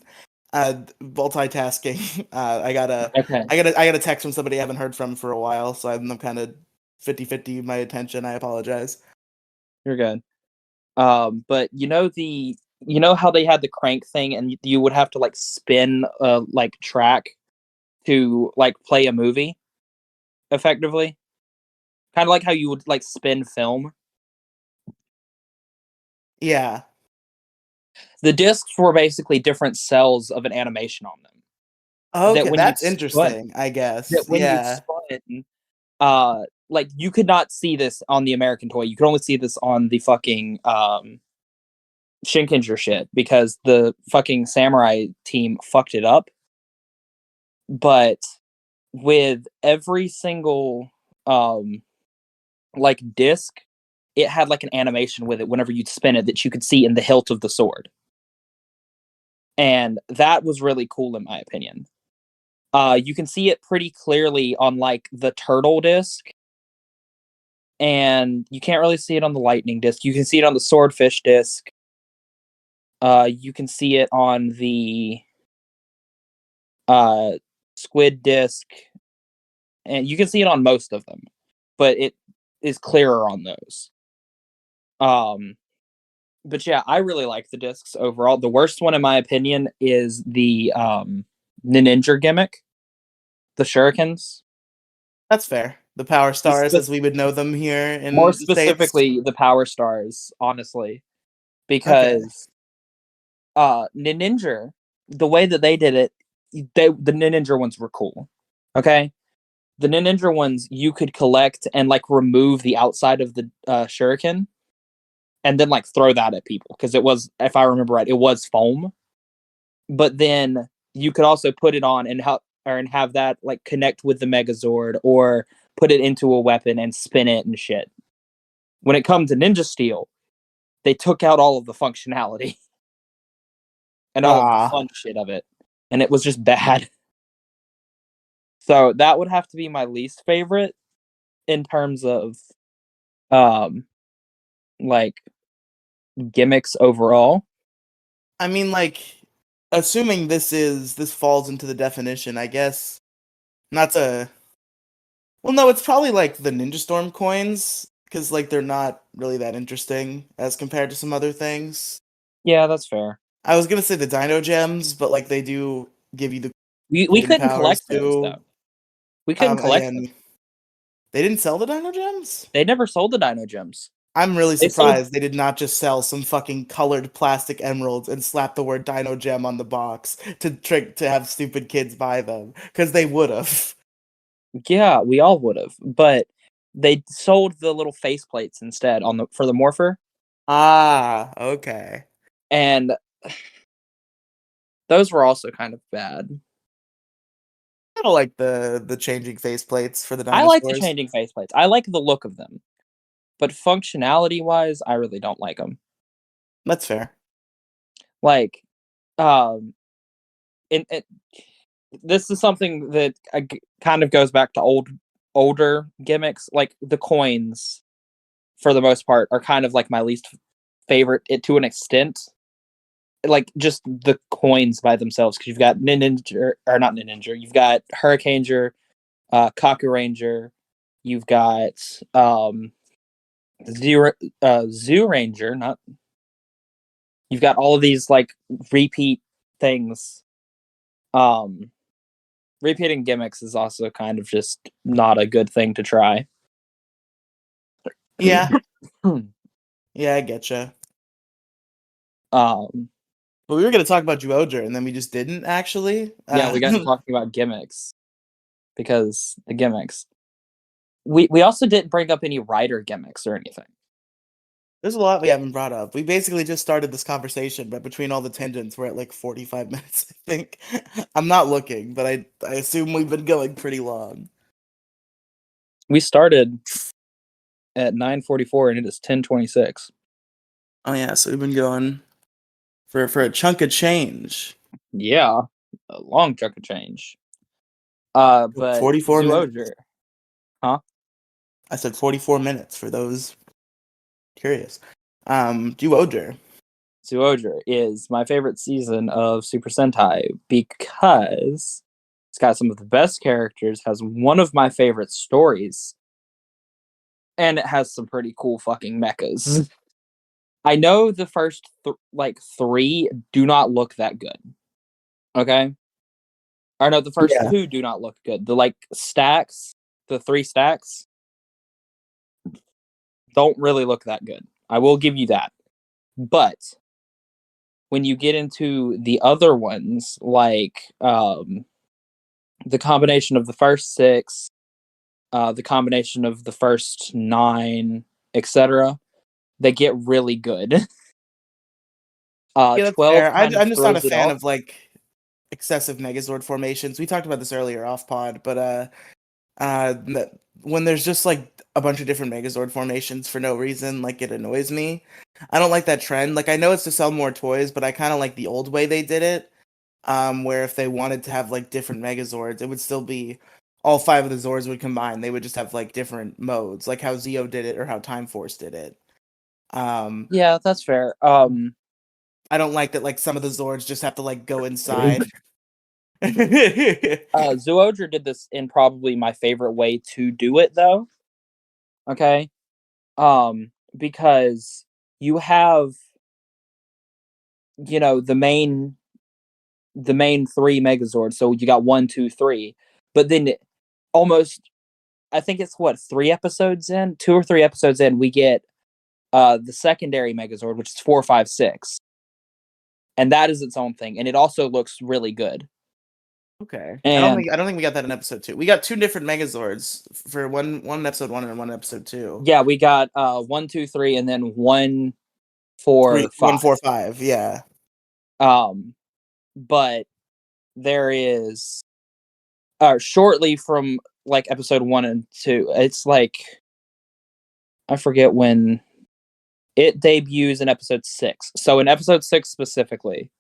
multitasking. Okay, I got a text from somebody I haven't heard from for a while, so I'm kind of 50-50 my attention. I apologize. you're good. But you know how they had the crank thing and you would have to like spin like track to like play a movie effectively? Kind of like how you would like spin film. Yeah. The discs were basically different cells of an animation on them. That Okay, when you that's spun interesting, I that guess. when you Yeah. spun like you could not see this on the American toy. You could only see this on the fucking Shinkenger shit because the fucking samurai team fucked it up. But with every single like disc, it had like an animation with it whenever you'd spin it that you could see in the hilt of the sword. And that was really cool in my opinion. You can see it pretty clearly on like the turtle disc, and you can't really see it on the lightning disc. You can see it on the swordfish disc. You can see it on the uh, squid disc, and you can see it on most of them, but it is clearer on those. Um, but yeah, I really like the discs overall. The worst one, in my opinion, is the Ninja gimmick, the shurikens. That's fair. The power The stars as spe- we would know them here More in the States. specifically, the power stars, honestly, Okay. because Ninja, the way that they did it, the Ninja ones were cool. Okay, the Ninja ones you could collect and like remove the outside of the shuriken and then like throw that at people because it was, if I remember right, it was foam. But then you could also put it on and have that like connect with the Megazord or put it into a weapon and spin it and shit. When it comes to Ninja Steel, they took out all of the functionality and all of the Ah. fun shit of it, and it was just bad. So that would have to be my least favorite in terms of um like gimmicks overall. I mean, like, assuming this falls into the definition, I guess. Not to. Well, no, it's probably like the Ninja Storm coins, because like they're not really that interesting as compared to some other things. Yeah, that's fair. I was gonna say the Dino Gems, but like they do give you the We wind couldn't powers collect those too. though. We couldn't collect them. And they didn't sell the Dino Gems. They never sold the Dino Gems. I'm really They sold surprised they did not just sell some fucking colored plastic emeralds and slap the word Dino Gem on the box to have stupid kids buy them, because they would have. Yeah, we all would have, but they sold the little faceplates instead for the morpher, Ah, okay. and those were also kind of bad. I don't like the changing faceplates for the I like the dinosaurs. changing faceplates. I like the look of them, but functionality wise, I really don't like them. That's fair. Like, um, and this is something that kind of goes back to older gimmicks. Like the coins, for the most part, are kind of like my least favorite to an extent. Like just the coins by themselves, because you've got Ninja, or not Ninja, you've got Hurricaneger, Kaku Ranger, you've got Zoo Ranger, not you've got all of these like repeat things. Repeating gimmicks is also kind of just not a good thing to try. Yeah. Yeah, I getcha. um But we were gonna talk about Zyuohger, and then we just didn't actually. yeah, we got to talking about gimmicks because the gimmicks. We also didn't bring up any writer gimmicks or anything. There's a lot we haven't brought up. We basically just started this conversation, but between all the tangents, we're at like 45 minutes, I think. I'm not looking, but I assume we've been going pretty long. We started at 9:44 and it is 10:26. Oh yeah, so we've been going for a chunk of change. Yeah, a long chunk of change. But 44 minutes. Zyuohger, huh? I said 44 minutes for those curious. Zyuohger. Zyuohger is my favorite season of Super Sentai because it's got some of the best characters, has one of my favorite stories, and it has some pretty cool fucking mechas. I know the first three do not look that good. Okay? Or no, the first Yeah. two do not look good. The stacks, the three stacks, don't really look that good. I will give you that. But when you get into the other ones, like the combination of the first six, the combination of the first 9, etc., they get really good. Yeah, that's 12 fair. kind of I'm just not a throws it fan off. of like excessive Megazord formations. We talked about this earlier off pod, but when there's just like a bunch of different Megazord formations for no reason, like it annoys me. I don't like that trend. Like I know it's to sell more toys, but I kind of like the old way they did it. Where if they wanted to have like different Megazords, it would still be all 5 of the Zords would combine. They would just have like different modes, like how Zeo did it or how Time Force did it. Yeah, that's fair. I don't like that like some of the Zords just have to like go inside. Zyuohger did this in probably my favorite way to do it, though. Okay, because you have, the main 3 Megazords. So you got 1, 2, 3, but then almost, I think it's 2 or 3 episodes in, we get the secondary Megazord, which is 4, 5, 6, and that is its own thing, and it also looks really good. Okay. And I don't think we got that in episode 2. We got 2 different Megazords for one episode 1 and one episode 2. yeah, we got 1, 2, 3, and then 1, 3, 4, 5. 1, 4, 5. Yeah. But there is shortly from like episode 1 and 2, it's like I forget when it debuts in episode 6. So in episode 6 specifically,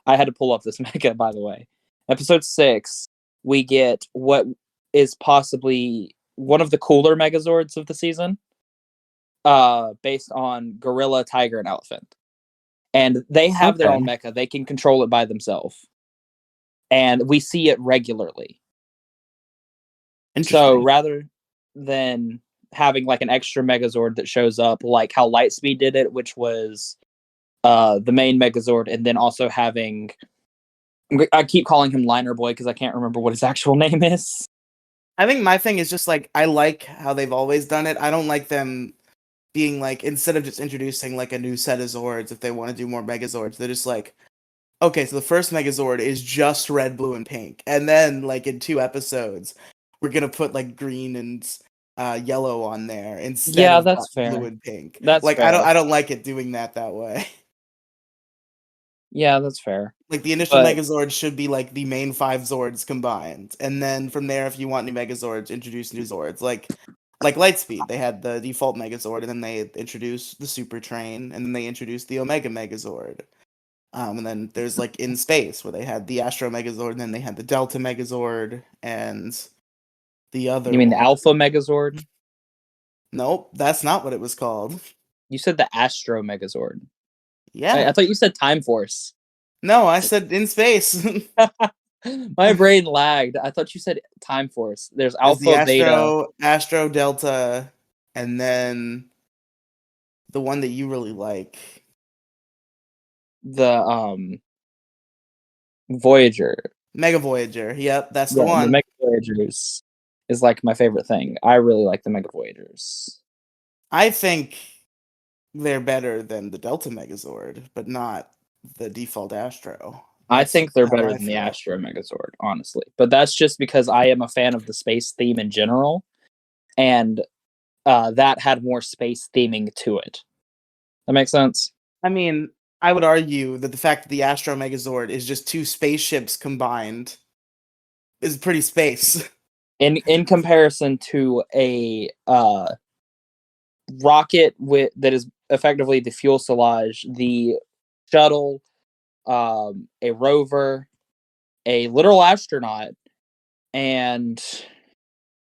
I had to pull up this mecha, by the way. Episode 6, we get what is possibly one of the cooler Megazords of the season, based on Gorilla, Tiger, and Elephant. And they have their own mecha. They can control it by themselves. And we see it regularly. So rather than having like an extra Megazord that shows up, like how Lightspeed did it, which was the main Megazord, and then also having, I keep calling him Liner Boy because I can't remember what his actual name is. I think my thing is just like I like how they've always done it. I don't like them being like, instead of just introducing like a new set of Zords, if they want to do more Megazords, they're just like, okay, so the first Megazord is just red, blue, and pink, and then like in 2 episodes, we're gonna put like green and yellow on there instead Yeah, of that's blue fair. and pink. That's Like fair. I don't like it doing that way. Yeah, that's fair. Like the initial But Megazord should be like the main 5 Zords combined, and then from there, if you want new Megazords, introduce new Zords. Like Lightspeed, they had the default Megazord, and then they introduced the Super Train, and then they introduced the Omega Megazord. And then there's like In Space, where they had the Astro Megazord, and then they had the Delta Megazord, and the other you mean the one. Alpha Megazord? Nope, that's not what it was called. You said the Astro Megazord. Yeah. I thought you said Time Force. No, I said In Space. My brain lagged. I thought you said Time Force. There's There's the Alpha, Beta, Astro Delta, and then the one that you really like. the Voyager. Mega Voyager. Yep, that's the Yeah, the one. Mega Voyagers is like my favorite thing. I really like the Mega Voyagers. I think they're better than the Delta Megazord, but not the default Astro. I That's think they're how better I than the feel. Astro Megazord, honestly. But that's just because I am a fan of the space theme in general, and that had more space theming to it. That makes sense? I mean, I would argue that the fact that the Astro Megazord is just 2 spaceships combined is pretty space. In comparison to a rocket that is effectively the fuselage, the shuttle, a rover, a literal astronaut, and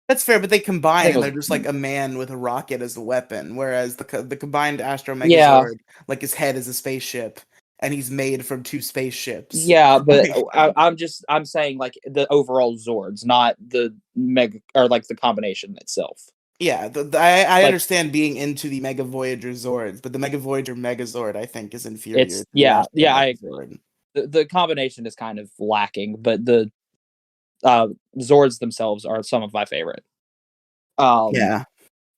That's fair, but they I combine think it and was, they're just like a man with a rocket as a weapon, whereas the combined Astro yeah, Megazord, like his head is a spaceship, and he's made from 2 spaceships. yeah, but Like, I'm saying like the overall Zords, not the mega or like the combination itself. yeah, I Like understand being into the Mega Voyager Zords, but the Mega Voyager Megazord I think is inferior it's to the Astro I agree. Megazord. The combination is kind of lacking, but the Zords themselves are some of my favorite. Um, Yeah.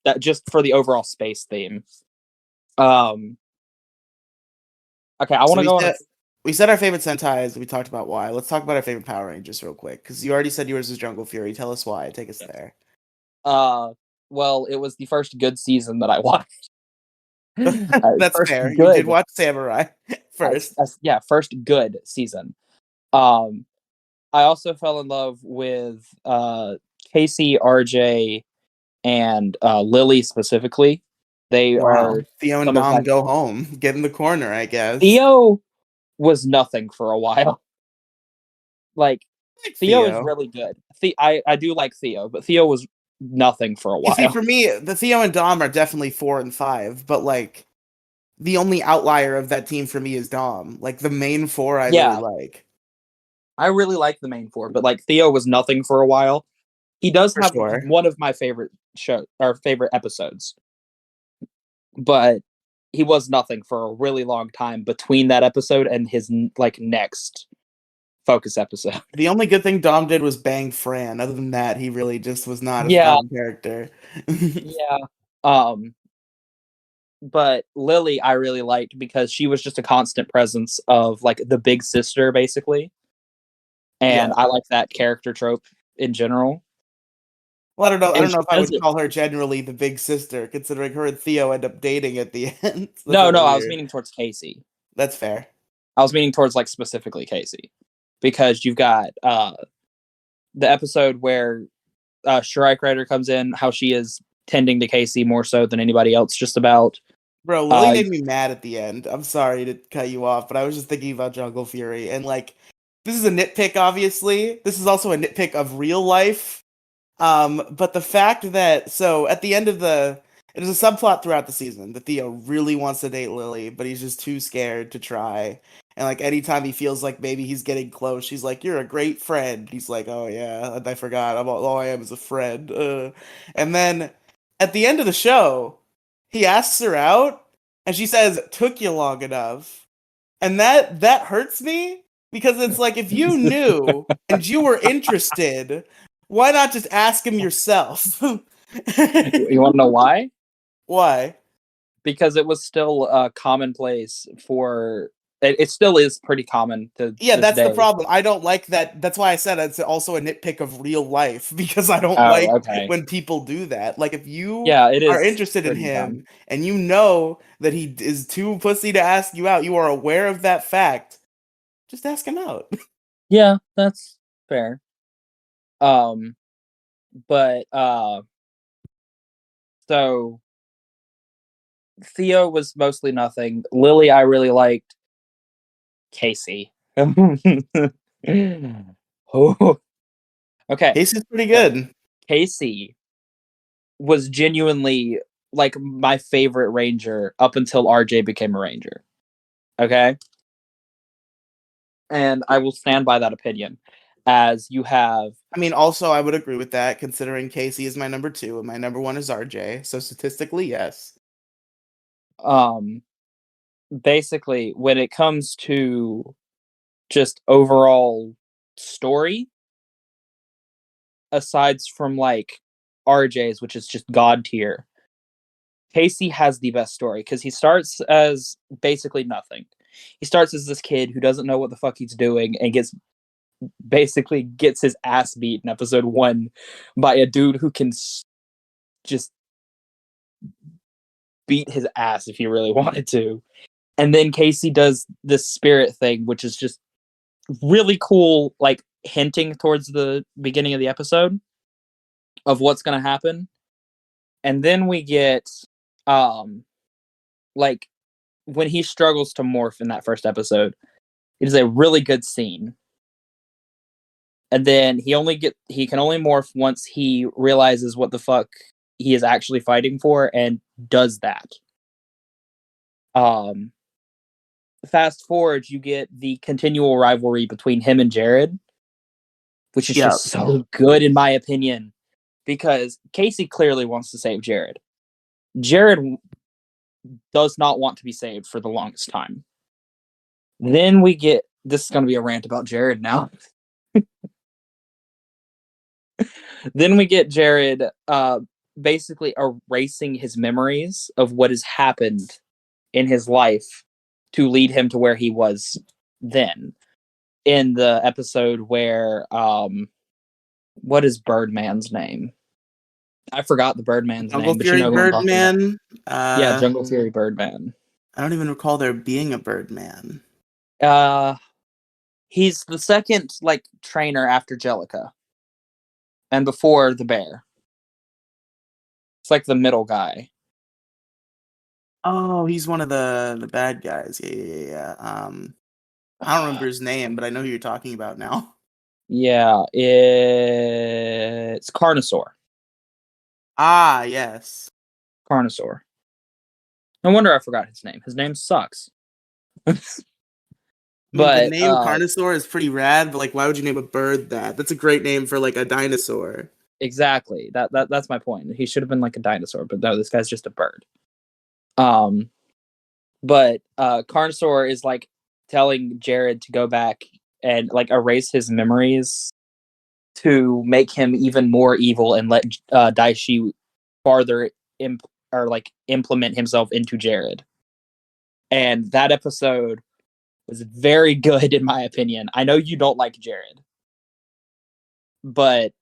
that just for the overall space theme. Um, okay, I want So to go on a. we said our favorite Sentais. We talked about why. Let's talk about our favorite Power Rangers real quick, because you already said yours was Jungle Fury. Tell us why. Take us there. Uh, well, it was the first good season that I watched. That's First fair. You did good, watch Samurai first. yeah, first good season. Um, I also fell in love with Casey, RJ, and Lily specifically. They Wow. are Theo and some of Dom my. go home. Get in the corner, I guess. Theo was nothing for a while. Like I like Theo is Theo. really good. I do like Theo, but Theo was nothing for a You see, while. for me, the Theo and Dom are definitely 4 and 5, but like the only outlier of that team for me is Dom. Like the main 4 I really Yeah, like. I really like the main 4, but like Theo was nothing for a while. He does For have sure. one of my favorite show or favorite episodes, but he was nothing for a really long time between that episode and his like next focus episode. The only good thing Dom did was bang Fran. Other than that, he really just was not a Yeah, strong character. yeah. Um, but Lily I really liked because she was just a constant presence of like the big sister basically, Yeah. and I like that character trope in general. Well, I don't know. I And don't know she if I does would it. call her generally the big sister, considering her and Theo end up dating at the end. That's a No, little I was weird. meaning towards Casey. That's fair. I was meaning towards like specifically Casey, because you've got the episode where Shrike Rider comes in, how she is tending to Casey more so than anybody else, just about. Bro, Lily made me mad at the end. I'm sorry to cut you off, but I was just thinking about Jungle Fury, and like, this is a nitpick, obviously. This is also a nitpick of real life. But the fact that so at the end of there's a subplot throughout the season that Theo really wants to date Lily, but he's just too scared to try. And like anytime he feels like maybe he's getting close, she's like, "You're a great friend." He's like, "Oh yeah, I forgot. All I am is a friend." And then at the end of the show, he asks her out, and she says, "Took you long enough." And that hurts me because it's like if you knew and you were interested, why not just ask him yourself? You want to know why? Why? because it was still commonplace for it still is pretty common to Yeah, this that's the day. problem. I don't like that. That's why I said it's also a nitpick of real life because I don't Oh, like okay. when people do that. Like if you Yeah, it are is interested in pretty dumb. him and you know that he is too pussy to ask you out, you are aware of that fact, just ask him out. Yeah, that's fair. But so Theo was mostly nothing. Lily, I really liked. Casey. Oh, okay. Casey's pretty So good. Casey was genuinely like my favorite ranger up until RJ became a ranger. Okay? And I will stand by that opinion. As you have I mean, also I would agree with that considering Casey is my number 2 and my number 1 is RJ. So statistically, yes. um basically when it comes to just overall story, aside from like RJ's, which is just god tier, Casey has the best story because he starts as basically nothing. He starts as this kid who doesn't know what the fuck he's doing and gets his ass beat in episode 1 by a dude who can just beat his ass if he really wanted to. And then Casey does this spirit thing, which is just really cool, like hinting towards the beginning of the episode of what's going to happen. And then we get like when he struggles to morph in that first episode, it is a really good scene. And then he can only morph once he realizes what the fuck he is actually fighting for and does that. Fast forward, you get the continual rivalry between him and Jared, which is Yeah. just so good in my opinion, because Casey clearly wants to save Jared. Jared does not want to be saved for the longest time. Then we get this is going to be a rant about Jared now. Then we get Jared basically erasing his memories of what has happened in his life to lead him to where he was then. In the episode where what is Birdman's name? I forgot the Birdman's Jungle name, but you Fury know who I'm talking about. Birdman. Yeah, Jungle Fury Birdman. I don't even recall there being a Birdman. He's the second like trainer after Jellica. And before the bear. It's like the middle guy. Oh, he's one of the bad guys. Yeah. I don't remember his name, but I know who you're talking about now. Yeah, it's Carnosaur. Ah, yes. Carnosaur. No wonder I forgot his name. His name sucks. I mean, the But name Carnosaur is pretty rad, but like, why would you name a bird that? That's a great name for like a dinosaur. exactly. That's my point. He should have been like a dinosaur, but no, this guy's just a bird. But Carnosaur is like telling Jared to go back and like erase his memories to make him even more evil and let Daishi farther implement himself into Jared. And that episode was very good in my opinion. I know you don't like Jared, but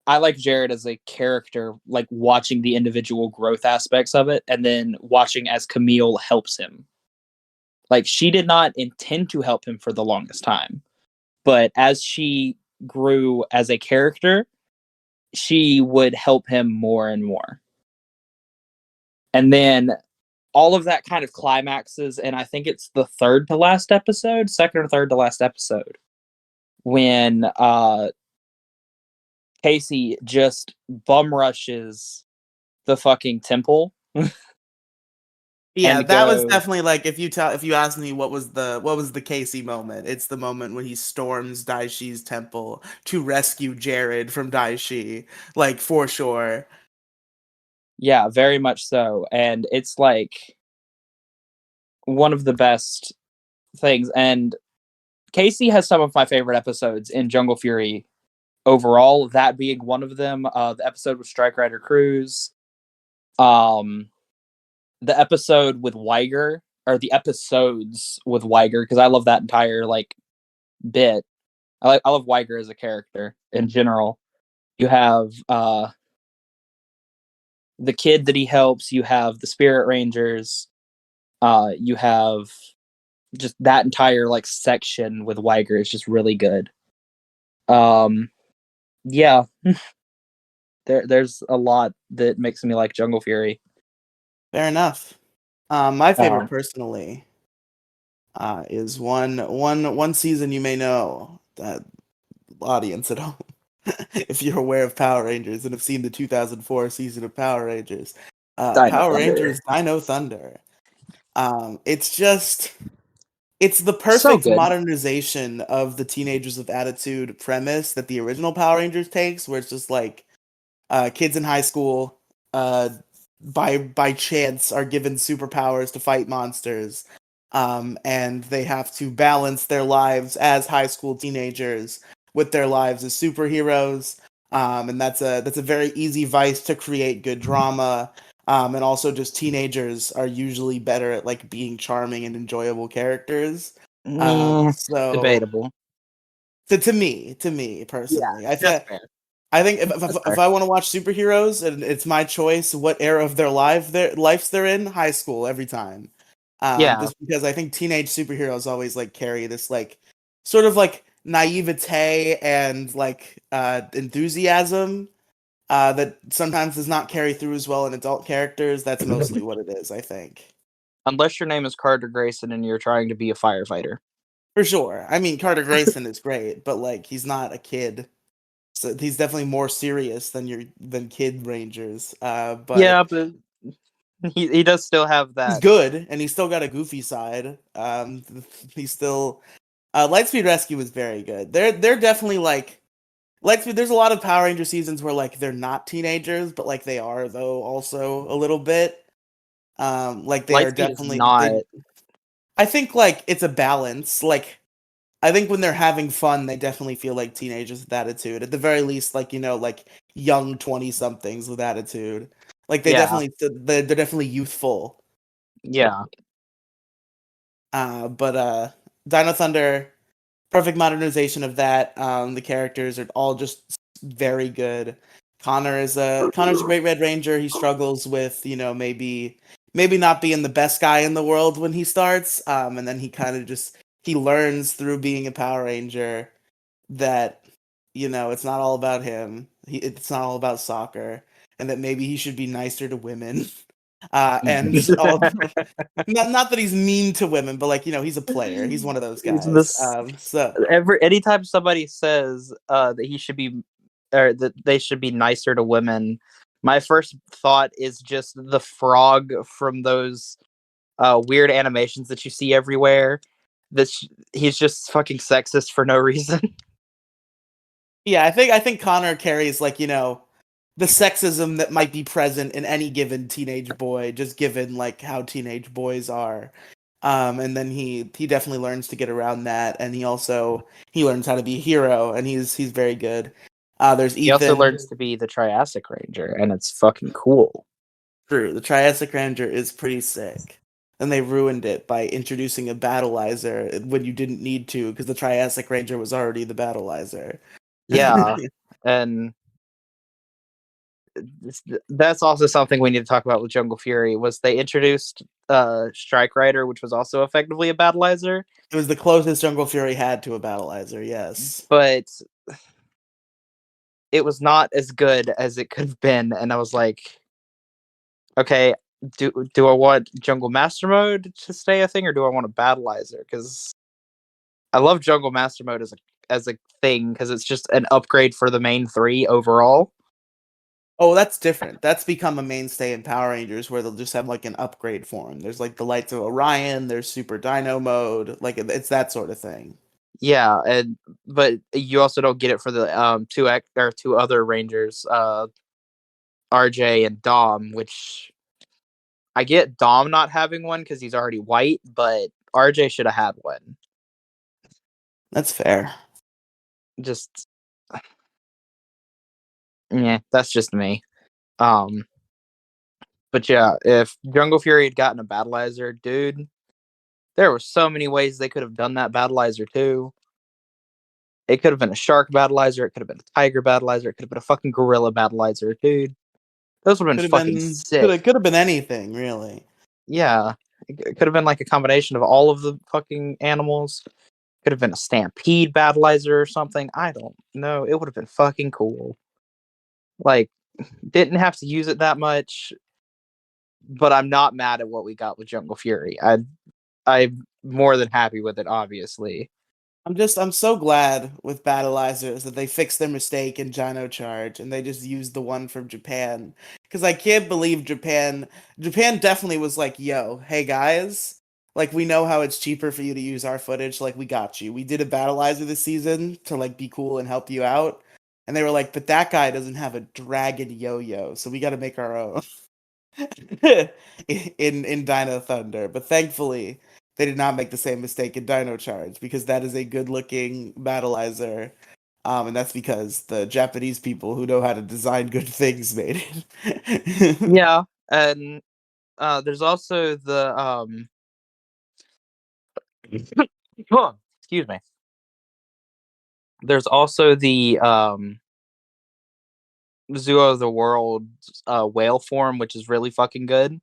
I like Jared as a character, like watching the individual growth aspects of it and then watching as Camille helps him. Like she did not intend to help him for the longest time, but as she grew as a character, she would help him more and more. And then all of that kind of climaxes, and I think it's the second or third to last episode, when Casey just bum rushes the fucking temple. Yeah, And that was goes, definitely like if you ask me what was the Casey moment, it's the moment when he storms Daishi's temple to rescue Jared from Daishi, like for sure. yeah, very much so. And it's like one of the best things. And Casey has some of my favorite episodes in Jungle Fury overall, that being one of them. The episode with Strike Rider Cruise. the episode with Weiger, or the episodes with Weiger, because I love that entire like bit. I love Weiger as a character in general. You have the kid that he helps. You have the Spirit Rangers. You have just that entire like section with Weiger is just really good. Yeah, there's a lot that makes me like Jungle Fury. Fair enough. My favorite Um, personally is one season you may know, that audience at home, if you're aware of Power Rangers and have seen the 2004 season of Power Rangers. Dino Power Thunder, Rangers Dino Thunder. It's just, it's the so perfect good. modernization of the Teenagers with Attitude premise that the original Power Rangers takes, where it's just like kids in high school uh, by chance are given superpowers to fight monsters, and they have to balance their lives as high school teenagers with their lives as superheroes. And that's a very easy vice to create good drama. And also, just teenagers are usually better at like being charming and enjoyable characters. So Debatable. to me Yeah, personally, that's fair. I think That's if fair. I want to watch superheroes and it's my choice, what era of their lives they're in, high school every time. Yeah, Just because I think teenage superheroes always like carry this like sort of like naivete and like enthusiasm that sometimes does not carry through as well in adult characters. That's mostly what it is, I think. unless your name is Carter Grayson and you're trying to be a firefighter. For sure. I mean, Carter Grayson is great, but like he's not a kid. So he's definitely more serious than Kid Rangers. Yeah, But but he does still have he's that. good, and he's still got a goofy side. He's still Lightspeed Rescue is very good. They're definitely like Lightspeed. There's a lot of Power Ranger seasons where like they're not teenagers, but like they are though also a little bit. Like they are Lightspeed is definitely not. they. I think like it's a balance. Like I think when they're having fun, they definitely feel like teenagers with attitude. At the very least, like like young 20 somethings with attitude. Like Yeah, they're definitely youthful. yeah. But Dino Thunder, perfect modernization of that. The characters are all just very good. Connor's a great Red Ranger. He struggles with, maybe not being the best guy in the world when he starts. And then he kind of just he learns through being a Power Ranger that it's not all about him. It's not all about soccer, and that maybe he should be nicer to women. And all, not that he's mean to women, but like he's a player. He's one of those guys. This So anytime somebody says that he should be, or that they should be nicer to women, my first thought is just the frog from those weird animations that you see everywhere. He's just fucking sexist for no reason. yeah, I think Connor carries like the sexism that might be present in any given teenage boy, just given like how teenage boys are. And then he definitely learns to get around that, and he learns how to be a hero, and he's very good. There's He also Ethan. learns to be the Triassic Ranger, and it's fucking cool. True, the Triassic Ranger is pretty sick. And they ruined it by introducing a battleizer when you didn't need to, because the Triassic Ranger was already the battleizer. Yeah, and that's also something we need to talk about with Jungle Fury. Was they introduced Strike Rider, which was also effectively a battleizer, It was the closest Jungle Fury had to a battleizer, yes. but it was not as good as it could have been. And I was like, okay, do I want Jungle Master Mode to stay a thing, or do I want a battleizer? Because I love Jungle Master Mode as a thing, because it's just an upgrade for the main three overall. Oh, that's different. That's become a mainstay in Power Rangers where they'll just have like an upgrade for him. There's like the Lights of Orion, there's Super Dino mode, like it's that sort of thing. Yeah, but you also don't get it for the two other Rangers, RJ and Dom, which I get Dom not having one because he's already white, but RJ should have had one. That's fair. Just yeah, that's just me. Um, But yeah, if Jungle Fury had gotten a Battleizer, dude, there were so many ways they could have done that Battleizer too. It could have been a shark Battleizer. It could have been a tiger Battleizer. It could have been a fucking gorilla Battleizer, dude. Those would have been fucking sick. Could have been anything, really. Yeah, it could have been like a combination of all of the fucking animals. Could have been a stampede Battleizer or something. I don't know. It would have been fucking cool. Like, didn't have to use it that much, but I'm not mad at what we got with Jungle Fury. I'm more than happy with it, obviously. I'm so glad with Battleizers that they fixed their mistake in Gyno Charge and they just used the one from Japan. Because I can't believe Japan definitely was like, yo, hey guys, like we know how it's cheaper for you to use our footage, like we got you. We did a Battleizer this season to like be cool and help you out. And they were like, but that guy doesn't have a dragon yo-yo, so we gotta make our own. in Dino Thunder. But thankfully they did not make the same mistake in Dino Charge because that is a good looking Battleizer. And that's because the Japanese people who know how to design good things made it. Yeah, and there's also the excuse me. There's also the Zoo of the World whale form, which is really fucking good.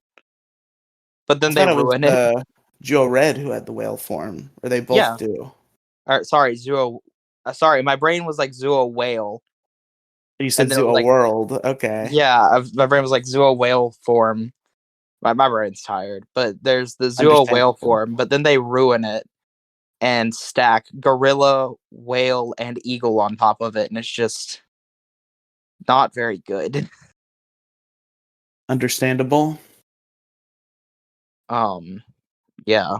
But then I they thought it was ruin it. Joe Red who had the whale form, or they both Yeah. do. Sorry, Zuo. Sorry, my brain was like Zuo whale. You And said then it was Zoo like, World, okay. yeah, my brain was like Zuo whale form. My brain's tired. But there's the Zuo whale Understandable. form, but then they ruin it and stack gorilla, whale, and eagle on top of it, and it's just not very good. Understandable. Yeah.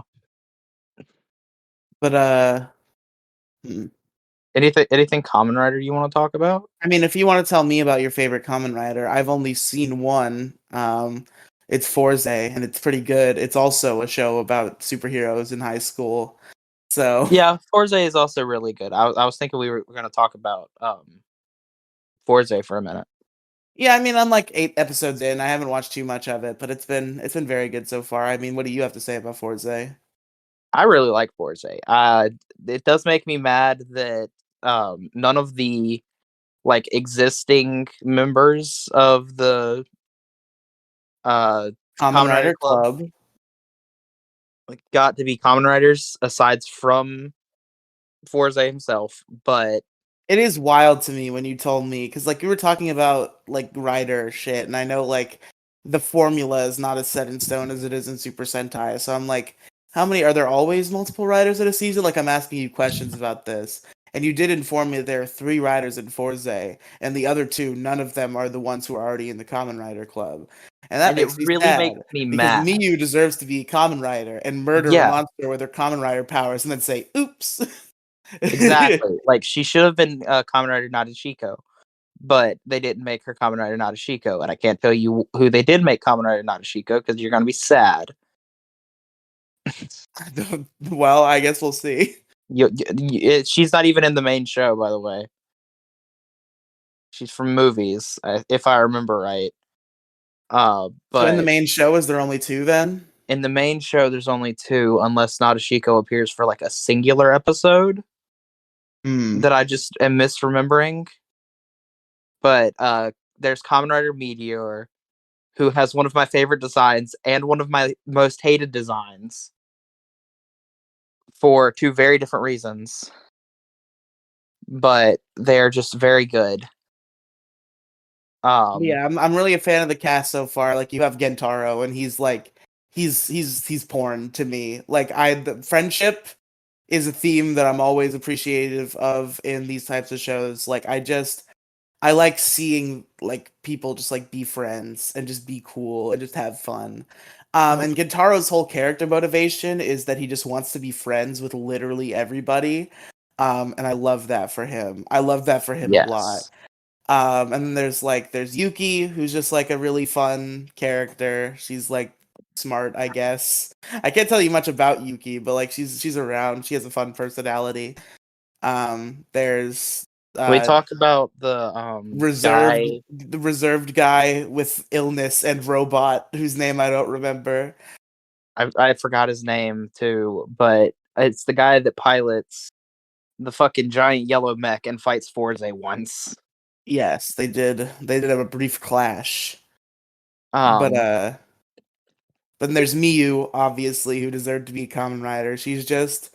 But Anything Common Rider you want to talk about? I mean, if you want to tell me about your favorite Kamen Rider, I've only seen one. It's Forze, and it's pretty good. It's also a show about superheroes in high school. So Yeah, Forze is also really good. I was thinking we were going to talk about Forze for a minute. yeah, I mean, I'm like 8 episodes in. I haven't watched too much of it, but it's been very good so far. I mean, what do you have to say about Forze? I really like Forze. It does make me mad that none of the like existing members of the Kamen Kamen Rider Rider Club Club. like got to be Kamen Riders aside from Forze himself, but It is wild to me when you told me because like you were talking about like rider shit, and I know like the formula is not as set in stone as it is in Super Sentai. So I'm like, how many are there always multiple riders in a season? Like I'm asking you questions about this, and you did inform me that there are 3 riders in Forze, and the other 2, none of them are the ones who are already in the Common Rider Club, and that and it makes me really sad makes me because mad. Miyu deserves to be a Common Rider and murder a Yeah, monster with her Common Rider powers, and then say, "Oops." exactly. Like she should have been Kamen Rider Nadeshiko, but they didn't make her Kamen Rider Nadeshiko, and I can't tell you who they did make Kamen Rider Nadeshiko because you're gonna be sad. Well, I guess we'll see. She's not even in the main show, by the way. She's from movies, if I remember right. So in the But main show, is there only 2 then? in the main show, there's only 2, unless Nadeshiko appears for like a singular episode Hmm. that I just am misremembering. But there's Kamen Rider Meteor, who has one of my favorite designs and one of my most hated designs for 2 very different reasons. But they're just very good. Yeah, I'm really a fan of the cast so far. Like you have Gentaro, and he's like he's porn to me. Like the friendship is a theme that I'm always appreciative of in these types of shows. Like I like seeing like people just like be friends and just be cool and just have fun. And Gintaro's whole character motivation is that he just wants to be friends with literally everybody. And I love that for him. I love that for him a lot. Yes. And then there's Yuki, who's just like a really fun character. She's like smart, I guess. I can't tell you much about Yuki, but like she's around. She has a fun personality. There's We uh, talked about the reserved guy. the reserved guy with illness and robot whose name I don't remember. I forgot his name too, but it's the guy that pilots the fucking giant yellow mech and fights Forze once. Yes, they did. They did have a brief clash, but Um, then there's Miyu, obviously, who deserved to be a common rider. She's just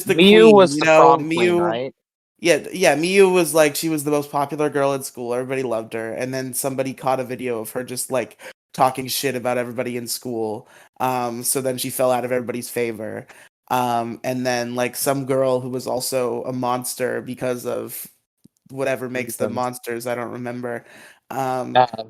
a Miyu queen, was you the know. prom queen, Miyu, right? yeah. Miyu was like she was the most popular girl in school. Everybody loved her, and then somebody caught a video of her just like talking shit about everybody in school. So then she fell out of everybody's favor. And then like some girl who was also a monster because of whatever makes them Reasons. monsters. I don't remember. Um, Uh,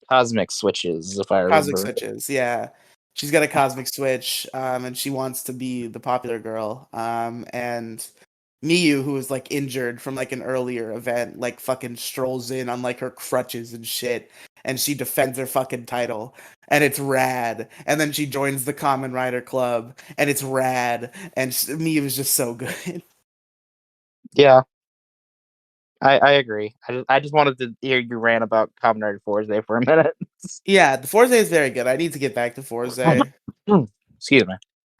Cosmic switches, if I Cosmic remember. switches, yeah. She's got a cosmic switch, and she wants to be the popular girl. And Miyu, who was like injured from like an earlier event, like fucking strolls in on like her crutches and shit, and she defends her fucking title, and it's rad. And then she joins the Common Rider Club, and it's rad. And Miyu is just so good. Yeah, I agree. I just wanted to hear you rant about Kamen Rider Force for a minute. Yeah, the Forze is very good. I need to get back to Forze. Excuse me.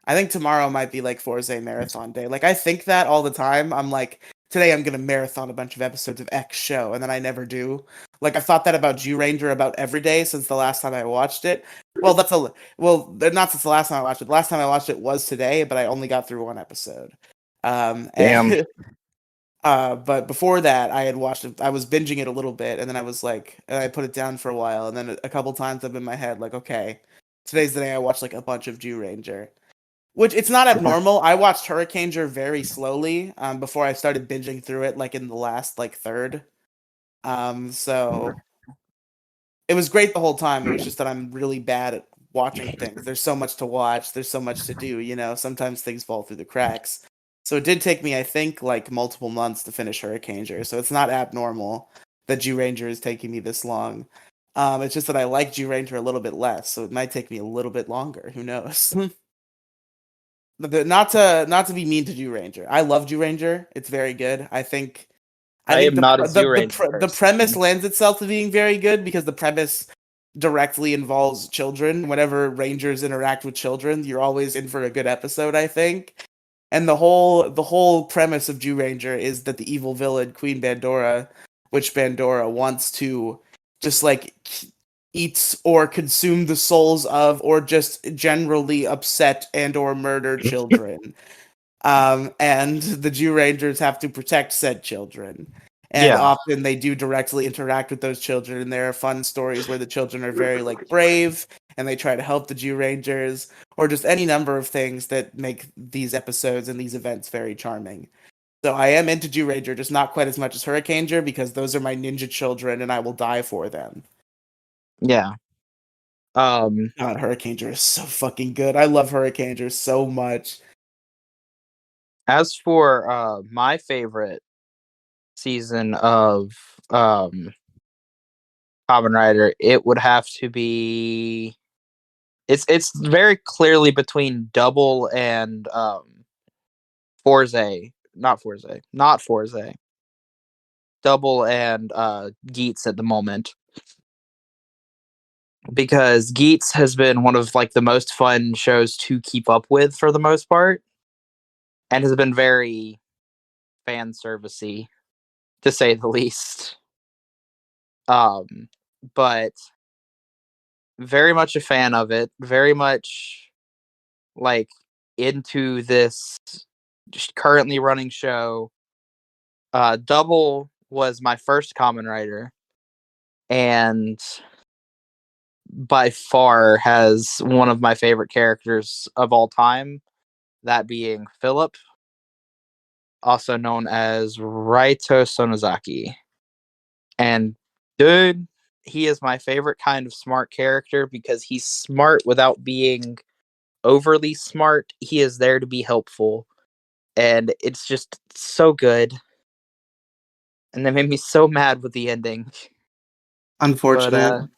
I think tomorrow might be like Forza marathon day. Like I think that all the time. I'm like, today I'm gonna marathon a bunch of episodes of X show, and then I never do. Like I've thought that about Jew Ranger about every day since the last time I watched it. Well, not since the last time I watched it. The last time I watched it was today, but I only got through one episode. Damn. And but before that, I had watched it. I was binging it a little bit, and then I was like, and I put it down for a while, and then a couple times I've in my head like, okay, today's the day I watched like a bunch of Jew Ranger. Which it's not Yeah. abnormal. I watched Hurricaneger very slowly before I started binging through it, like in the last like third. So it was great the whole time. It was just that I'm really bad at watching things. There's so much to watch. There's so much to do. You know, sometimes things fall through the cracks. So it did take me, I think, like multiple months to finish Hurricaneger. So it's not abnormal that Jew Ranger is taking me this long. It's just that I like Jew Ranger a little bit less, so it might take me a little bit longer. Who knows? Not to be mean to Jew Ranger. I love Jew Ranger. It's very good. I I think am not a Zero Ranger the person. premise lends itself to being very good because the premise directly involves children. Whenever Rangers interact with children, you're always in for a good episode, I think. And the whole premise of Jew Ranger is that the evil villain Queen Bandora, Witch Bandora, wants to just like eat or consume the souls of, or just generally upset and or murder children. And the Jew Rangers have to protect said children. And Yeah, often they do directly interact with those children, and there are fun stories where the children are very like brave and they try to help the Jew Rangers, or just any number of things that make these episodes and these events very charming. So I am into Jew Ranger, just not quite as much as Hurricaneger because those are my ninja children and I will die for them. yeah. Um, God, Hurricaneger is so fucking good. I love Hurricaneger so much. as for my favorite season of um Kamen Rider, it would have to be. It's very clearly between Double and Forze, not Forze. Double and Geats at the moment, because Geats has been one of like the most fun shows to keep up with for the most part, and has been very fan servicey to say the least. Um, but very much a fan of it. Very much like into this currently running show. Double was my first Kamen Rider, and by far has one of my favorite characters of all time, that being Philip, also known as Raito Sonozaki. And dude, he is my favorite kind of smart character because he's smart without being overly smart. He is there to be helpful. And it's just so good. And that made me so mad with the ending. But Unfortunate.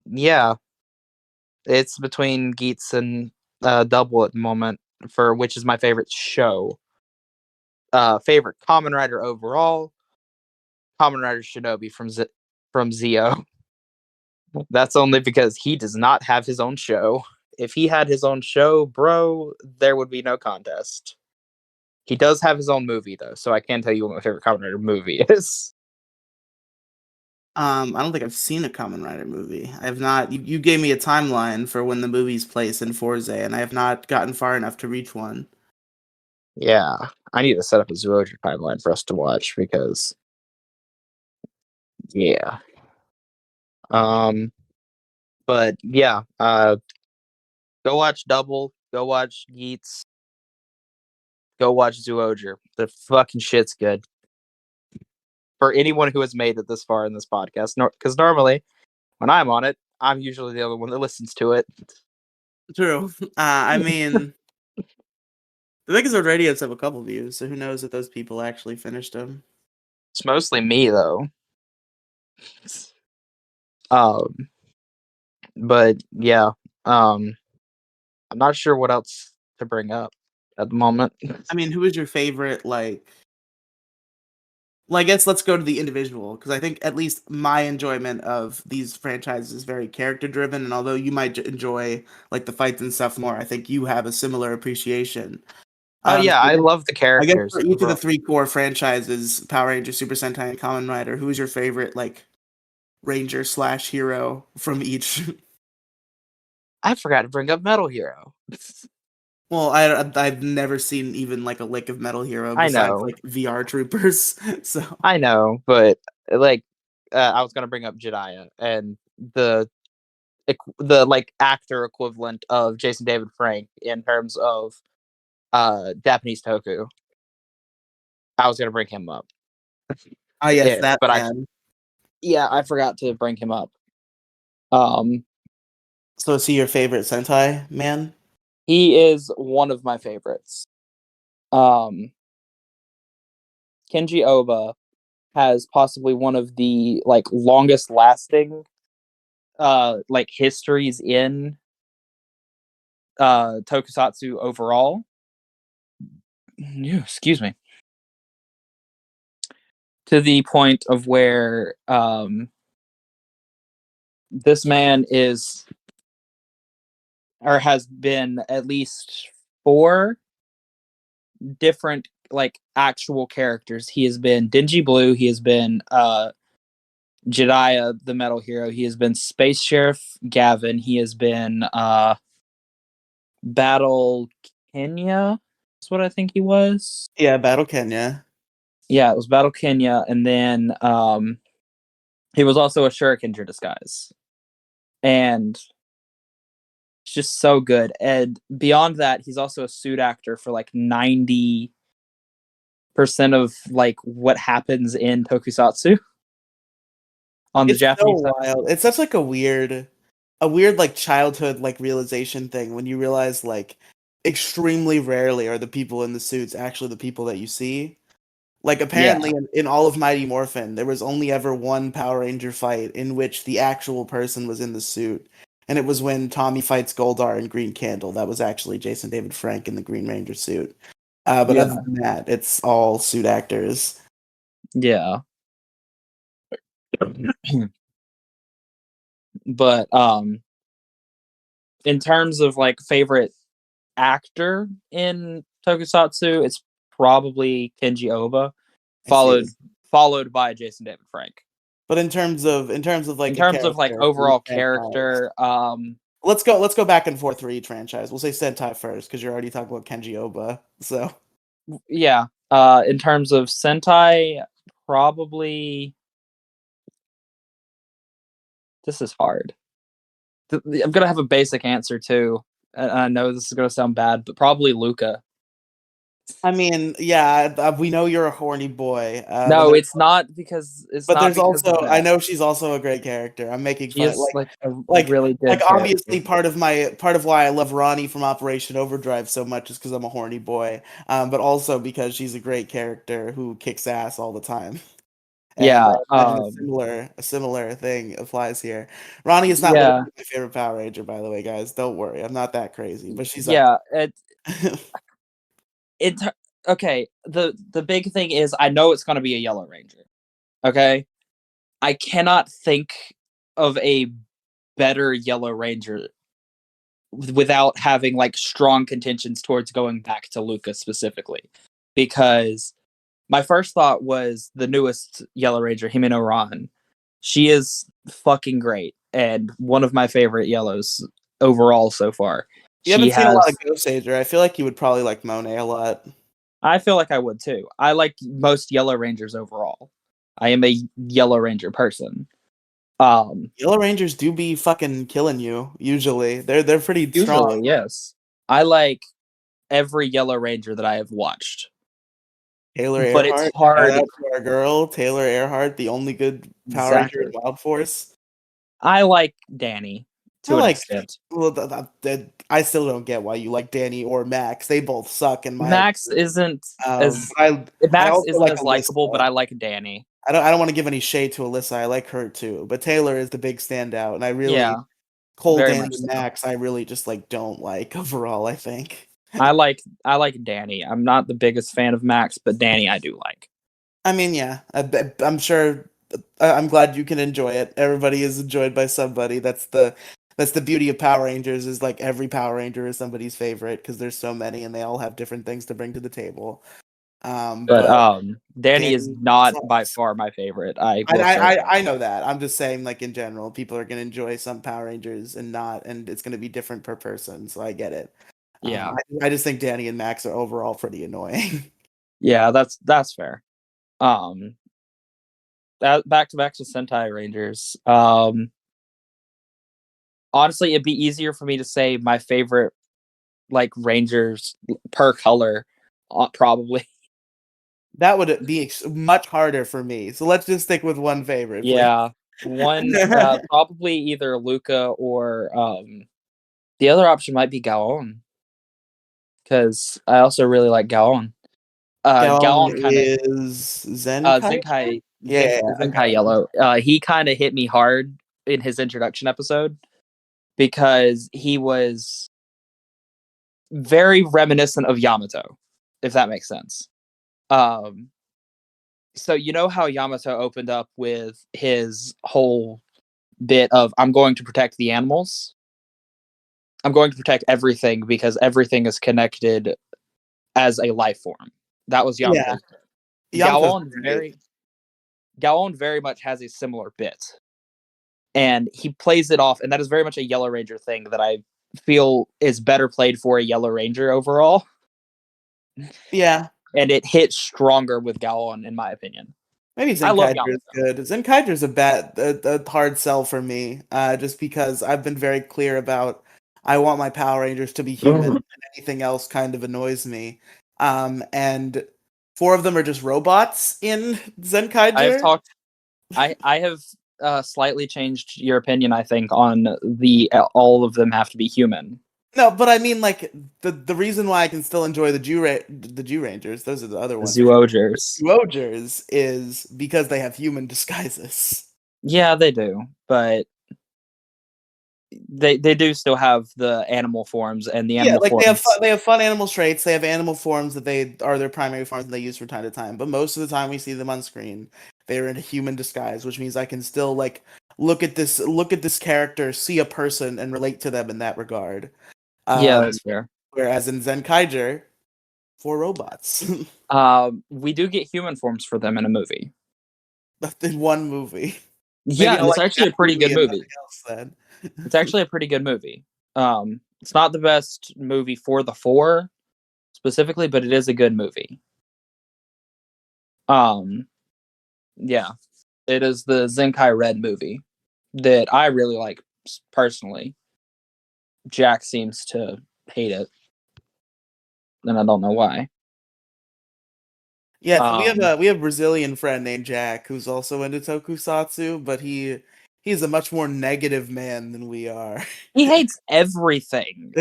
yeah, it's between Geats and Double at the moment for which is my favorite show. Favorite Kamen Rider overall. Kamen Rider Shinobi from Zio. That's only because he does not have his own show. If he had his own show, bro, there would be no contest. He does have his own movie though, so I can tell you what my favorite Kamen Rider movie is. I don't think I've seen a Kamen Rider movie. I have not. You gave me a timeline for when the movies place in Forze, and I have not gotten far enough to reach one. Yeah, I need to set up a Zoology timeline for us to watch because, yeah. But yeah, go watch Double, go watch Yeats, go watch Zoojer. The fucking shit's good. For anyone who has made it this far in this podcast, because normally when I'm on it, I'm usually the only one that listens to it. True. I mean, the Megazord Radios have a couple views, so who knows if those people actually finished them. It's mostly me though. Um, but yeah, I'm not sure what else to bring up at the moment. I mean, who is your favorite, like, well, I guess let's go to the individual, because I think at least my enjoyment of these franchises is very character driven, and although you might enjoy like the fights and stuff more, I think you have a similar appreciation. Oh So yeah, I love the I guess characters for each of the overall. three core franchises, Power Ranger, Super Sentai, and Kamen Rider, who is your favorite like Ranger slash hero from each? I forgot to bring up Metal Hero. Well, I've never seen even like a lick of Metal Hero I besides know, like VR Troopers. So but like, I was gonna bring up Jediah and the like actor equivalent of Jason David Frank in terms of Japanese toku. I was gonna bring him up. ah yes, Yeah, that but man. I forgot to bring him up. Um, So is he your favorite Sentai man? he is one of my favorites. Um, Kenji Oba has possibly one of the like longest lasting like histories in Tokusatsu overall. Excuse me. To the point of where this man is or has been at least 4 different like actual characters. He has been Dingy Blue, he has been Jediah the Metal Hero, he has been Space Sheriff Gavin, he has been Battle Kenya. That's what I think he was. Yeah, Battle Kenya. Yeah, it was Battle Kenya, and then he was also a Shuriken disguise. And it's just so good. And beyond that, he's also a suit actor for like 90% of like what happens in Tokusatsu on the It's so Japanese side. wild. It's such like a weird like childhood like realization thing when you realize like extremely rarely are the people in the suits actually the people that you see. Like Yeah, apparently in all of Mighty Morphin, there was only ever one Power Ranger fight in which the actual person was in the suit. And it was when Tommy fights Goldar in Green Candle. That was actually Jason David Frank in the Green Ranger suit. But yeah, other than that, it's all suit actors. yeah. But in terms of like favorite actor in Tokusatsu, it's probably Kenji Oba, I see. followed followed by Jason David Frank. But in terms of In like a terms of like character for each overall franchise, character, let's go back and forth for each franchise. We'll say Sentai first because you're already talking about Kenji Oba. So yeah, in terms of Sentai, probably this is hard. I'm gonna have a basic answer too. And I know this is gonna sound bad, but probably Luca. I mean, yeah, we know you're a horny boy, No, it's not because but there's of also I that. know she's also a great character. I'm making She fun is like a like really like good obviously character. part of why I love Ronnie from Operation Overdrive so much is because I'm a horny boy, but also because she's a great character who kicks ass all the time. And Yeah, I imagine a similar thing applies here. Ronnie is not yeah, literally my favorite Power Ranger, by the way, guys. Don't worry, I'm not that crazy, but she's up yeah. there. It okay. The big thing is I know it's gonna be a Yellow Ranger. Okay? I cannot think of a better Yellow Ranger without having like strong contentions towards going back to Luca specifically. Because my first thought was the newest Yellow Ranger, Himeno Ran. She is fucking great and one of my favorite yellows overall so far. You She haven't seen a lot has of Ghost Ager. I feel like you would probably like Monet a lot. I feel like I would too. I like most Yellow Rangers overall. I am a Yellow Ranger person. Yellow Rangers do be fucking killing you, usually. They're pretty strong. Usually, yes. I like every Yellow Ranger that I have watched. Taylor But it's Earhart, shout hard. out to our girl, Taylor Earhart, the only good Power Ranger in Exactly. Wild Force. I like Danny I to an like, extent. well, I still don't get why you like Danny or Max. They both suck in my Max opinion. isn't But I Max also isn't like as likable, but Alyssa. I like Danny. I don't want to give any shade to Alyssa. I like her too, but Taylor is the big standout, and I really Yeah, Cole, very Danny, much and so. Max. I really just like don't like overall. I think. I like Danny. I'm not the biggest fan of Max, but Danny I do like. I mean, yeah, I'm sure. I'm glad you can enjoy it. Everybody is enjoyed by somebody. That's the beauty of Power Rangers. Is like every Power Ranger is somebody's favorite because there's so many and they all have different things to bring to the table. But But Danny is Danny not by sucks. far my favorite. I will say that. I know that. I'm just saying, like in general, people are gonna enjoy some Power Rangers and not, and it's gonna be different per person. So I get it. Yeah. I just think Danny and Max are overall pretty annoying. Yeah, that's fair. Um back to Sentai Rangers. Honestly, it'd be easier for me to say my favorite like Rangers per color, probably. That would be much harder for me. So let's just stick with one favorite, please. Yeah, one probably either Luca or the other option might be Gaon because I also really like Gaon. Gal Gaon kind of is Zenkai? Yeah, Zenkai okay. Yellow. He kind of hit me hard in his introduction episode because he was very reminiscent of Yamato, if that makes sense. So you know how Yamato opened up with his whole bit of I'm going to protect the animals. I'm going to protect everything because everything is connected as a life form. That was Yeah, Yamato's. Yamato's great. Gaon very much has a similar bit. And he plays it off, and that is very much a Yellow Ranger thing that I feel is better played for a Yellow Ranger overall. Yeah. And it hits stronger with Gaon, in my opinion. Maybe I love Zenkaiger is Yamato. good. Zenkaiger is a hard sell for me, just because I've been very clear about I want my Power Rangers to be human, and anything else kind of annoys me. And four of them are just robots in I have Zenkaiger. talked. I have slightly changed your opinion. I think on the all of them have to be human. No, but I mean, like the reason why I can still enjoy the Jew Rangers, those are the other ones. Zoogers. Zoogers is because they have human disguises. Yeah, they do, but they do still have the animal forms, and the Yeah, animal like forms. they have fun animal traits. They have animal forms that they are their primary forms that they use from time to time. But most of the time we see them on screen, they're in a human disguise, which means I can still like look at this character, see a person, and relate to them in that regard. Yeah, Um, that's fair. whereas in Zenkaiger, for robots. We do get human forms for them in a movie. In one movie. Maybe Yeah, and I'll it's like actually that a pretty good movie and movie. nothing else then. It's actually a pretty good movie. It's not the best movie for the four specifically, but it is a good movie. Yeah, it is the Zenkai Red movie that I really like personally. Jack seems to hate it, and I don't know why. Yes, we have a Brazilian friend named Jack who's also into Tokusatsu, but he's a much more negative man than we are. He hates everything.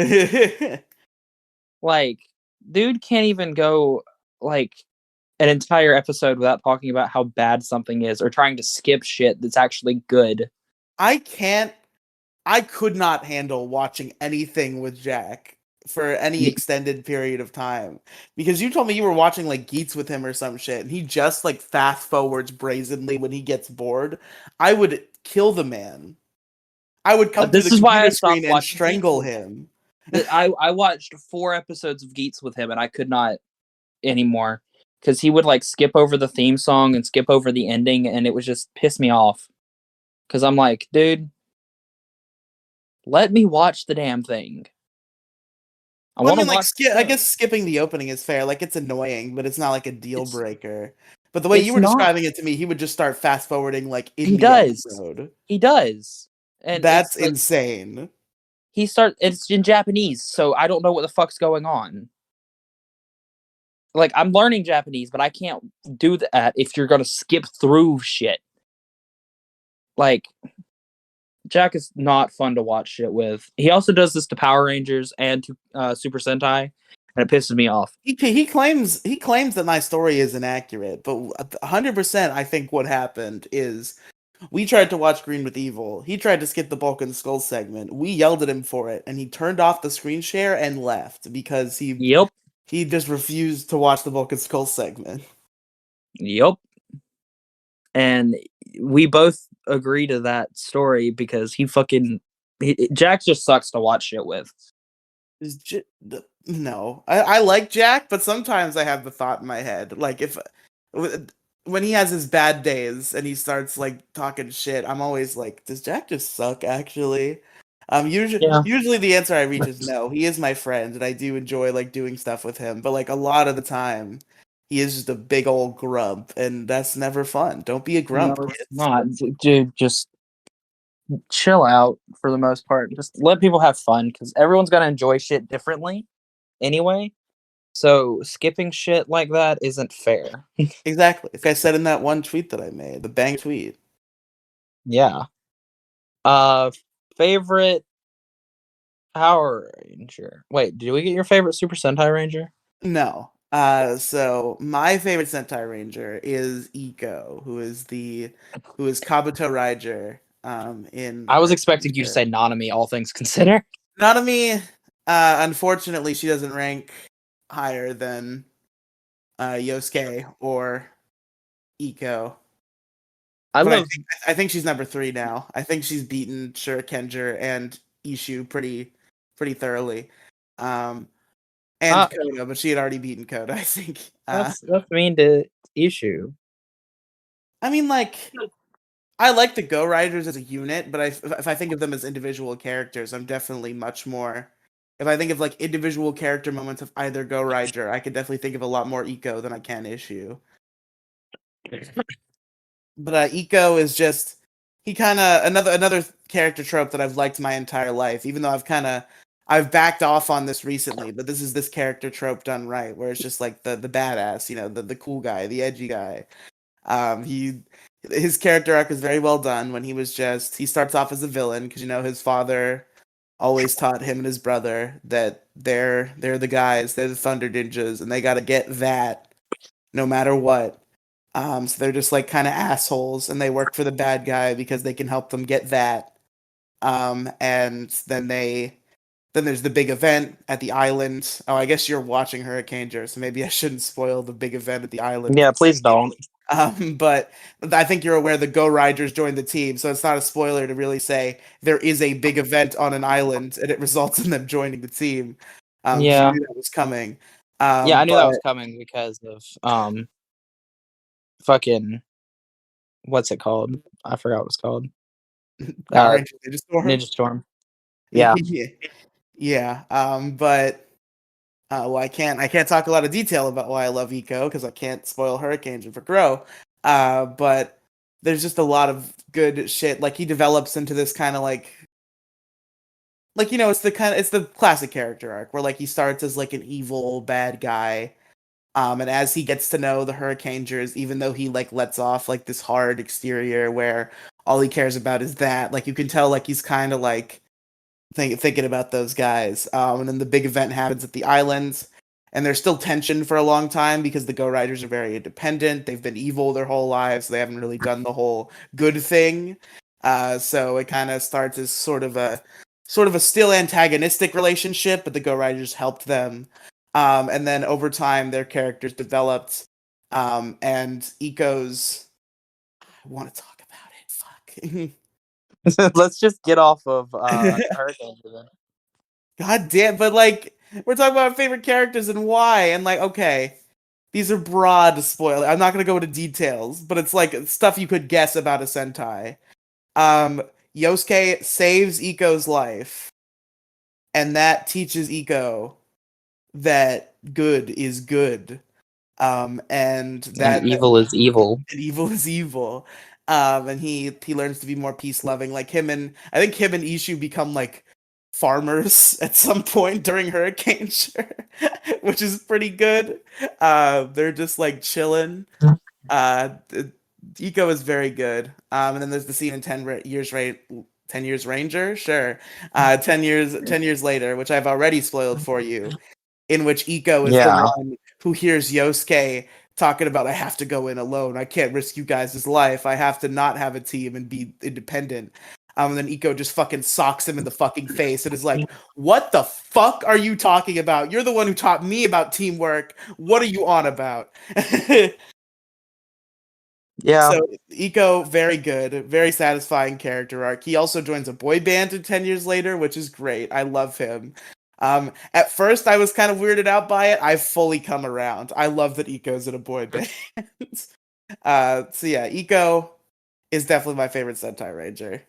Like, dude can't even go like an entire episode without talking about how bad something is or trying to skip shit that's actually good. I could not handle watching anything with Jack. for any extended period of time. Because you told me you were watching like Geats with him or some shit, and he just like fast forwards brazenly when he gets bored. I would kill the man. I would come through the This is why I computer stopped screen and watching Geats strangle with him. I watched 4 episodes of Geats with him, and I could not anymore because he would like skip over the theme song and skip over the ending, and it was just piss me off. Because I'm like, dude, let me watch the damn thing. I Well, I want to mean, like, watch the I show. guess skipping the opening is fair. Like, it's annoying, but it's not like a deal breaker. But the way you It's were not. describing it to me, he would just start fast forwarding like in He the does. episode. He does. And That's it's like insane. it's in Japanese, so I don't know what the fuck's going on. Like, I'm learning Japanese, but I can't do that if you're gonna skip through shit. Like, Jack is not fun to watch shit with. He also does this to Power Rangers and to Super Sentai, and it pisses me off. He claims that my story is inaccurate, but 100% I think what happened is we tried to watch Green with Evil. He tried to skip the Bulk and Skull segment. We yelled at him for it, and he turned off the screen share and left because Yep. he just refused to watch the Bulk and Skull segment. Yep. And we both agree to that story because Jack just sucks to watch shit with. No, I like Jack, but sometimes I have the thought in my head, like if when he has his bad days and he starts like talking shit, I'm always like, does Jack just suck? Actually, Yeah. usually the answer I reach is no. He is my friend, and I do enjoy like doing stuff with him, but like a lot of the time, he is just a big old grump, and that's never fun. Don't be a No, grump, it's kids. not. Dude, just chill out for the most part. Just let people have fun because everyone's gonna enjoy shit differently anyway. So skipping shit like that isn't fair. Exactly. Like I said in that one tweet that I made, the bang tweet. Yeah. Uh Favorite Power Ranger. Wait, did we get your favorite Super Sentai Ranger? No. So my favorite Sentai Ranger is Iko, who is Kabuto Ranger, in I was our expecting you to say Nanami, all things considered. Nanami, unfortunately, she doesn't rank higher than Yosuke or Iko. I But love I think she's number 3 now. I think she's beaten Shurikenja and Ishu pretty thoroughly. Um, and uh Koda, but she had already beaten Koda, I think. that's mean to issue. I mean, like, I like the Go Riders as a unit, but if I think of them as individual characters, I'm definitely much more. If I think of like individual character moments of either Go Rider, I could definitely think of a lot more Eco than I can Issue. But Eco is just he kind of another character trope that I've liked my entire life, even though I've backed off on this recently. But this is this character trope done right, where it's just like the badass, the cool guy, the edgy guy. His character arc is very well done when he starts off as a villain because his father always taught him and his brother that they're the guys, they're the Thunder Ninjas, and they got to get that no matter what. So they're just like kind of assholes, and they work for the bad guy because they can help them get that. And then there's the big event at the island. Oh, I guess you're watching Hurricane Joe, so maybe I shouldn't spoil the big event at the island. Yeah, please don't. But I think you're aware the Go Riders joined the team, so it's not a spoiler to really say there is a big event on an island, and it results in them joining the team. Because you Yeah. knew that was coming. Yeah, I knew that was But coming because of fucking what's it called? I forgot what it's called. Power Uh Rangers Ninja Storm. Ninja Storm. Yeah. Yeah, yeah. But well, I can't talk a lot of detail about why I love Eco because I can't spoil Hurricanes for Grow. But there's just a lot of good shit. Like he develops into this kind of it's the classic character arc where like he starts as like an evil bad guy. And as he gets to know the Hurricanegers, even though he like lets off like this hard exterior where all he cares about is that, like you can tell like he's kind of like thinking about those guys. And then the big event happens at the islands, and there's still tension for a long time because the Go Riders are very independent. They've been evil their whole lives. They haven't really done the whole good thing. So it kind of starts as sort of a sort of a still antagonistic relationship, but the Go Riders helped them. And then over time, their characters developed. And Eco's. I want to talk about it. Fuck. Let's just get off of Hurricane then. God damn, but like we're talking about our favorite characters and why, and like okay, these are broad spoilers. I'm not gonna go into details, but it's like stuff you could guess about a Sentai. Yosuke saves Iko's life, and that teaches Iko that good is good. And that evil is evil. And evil is evil. And he learns to be more peace loving. Like I think him and Ishu become like farmers at some point during Hurricane, sure, which is pretty good. They're just like chilling. Eco is very good. And then there's the scene in 10 years Ranger, sure. 10 years later, which I've already spoiled for you, in which Eco is the one who hears Yosuke talking about, I have to go in alone. I can't risk you guys' life. I have to not have a team and be independent. And then Eco just fucking socks him in the fucking face and is like, what the fuck are you talking about? You're the one who taught me about teamwork. What are you on about? Yeah. So Eco, very good, very satisfying character arc. He also joins a boy band in 10 years later, which is great. I love him. At first I was kind of weirded out by it. I've fully come around. I love that Eco's in a boy band. So yeah, Eco is definitely my favorite Sentai Ranger.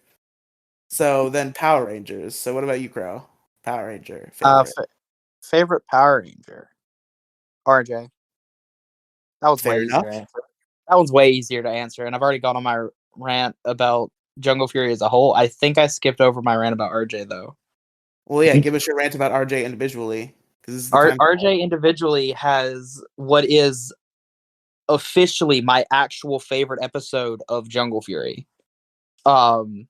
So then Power Rangers. So what about you, Crow? Power Ranger. Favorite Power Ranger. RJ. That was Fair way enough. easier to answer. That one's way easier to answer, and I've already gone on my rant about Jungle Fury as a whole. I think I skipped over my rant about RJ though. Well, yeah, give us your rant about RJ individually. RJ individually has what is officially my actual favorite episode of Jungle Fury. The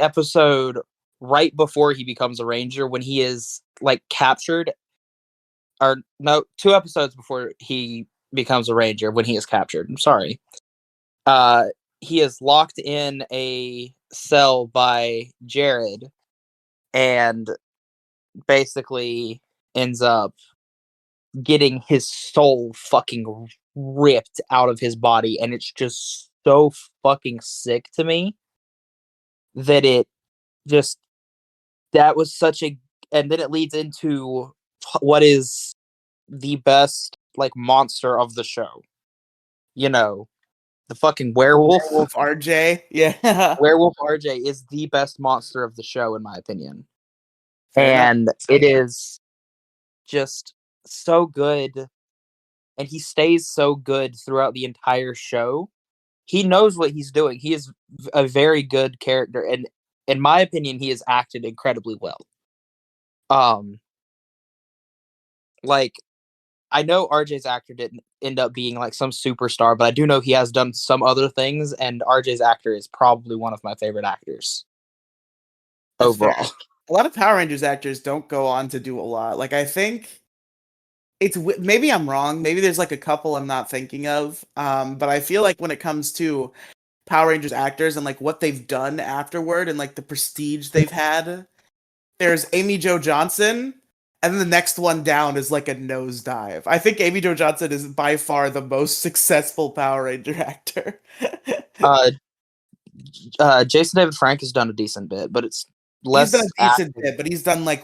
episode right before he becomes a ranger, when he is like captured, or no, 2 episodes before he becomes a ranger, when he is captured. I'm sorry. He is locked in a cell by Jared and basically ends up getting his soul fucking ripped out of his body, and it's just so fucking sick to me that that was such a. And then it leads into what is the best like monster of the show, the fucking werewolf. Werewolf RJ, yeah. Werewolf RJ is the best monster of the show in my opinion. Fair and enough. It is just so good, and he stays so good throughout the entire show. He knows what he's doing. He is a very good character, and in my opinion, he has acted incredibly well. Like, I know RJ's actor didn't end up being like some superstar, but I do know he has done some other things, and RJ's actor is probably one of my favorite actors. That's overall. Fair. A lot of Power Rangers actors don't go on to do a lot. Like, I think it's maybe I'm wrong. Maybe there's like a couple I'm not thinking of. But I feel like when it comes to Power Rangers actors and like what they've done afterward and like the prestige they've had, there's Amy Jo Johnson, and then the next one down is like a nosedive. I think Amy Jo Johnson is by far the most successful Power Ranger actor. Jason David Frank has done a decent bit, but it's less. He's done a decent bit, but he's done like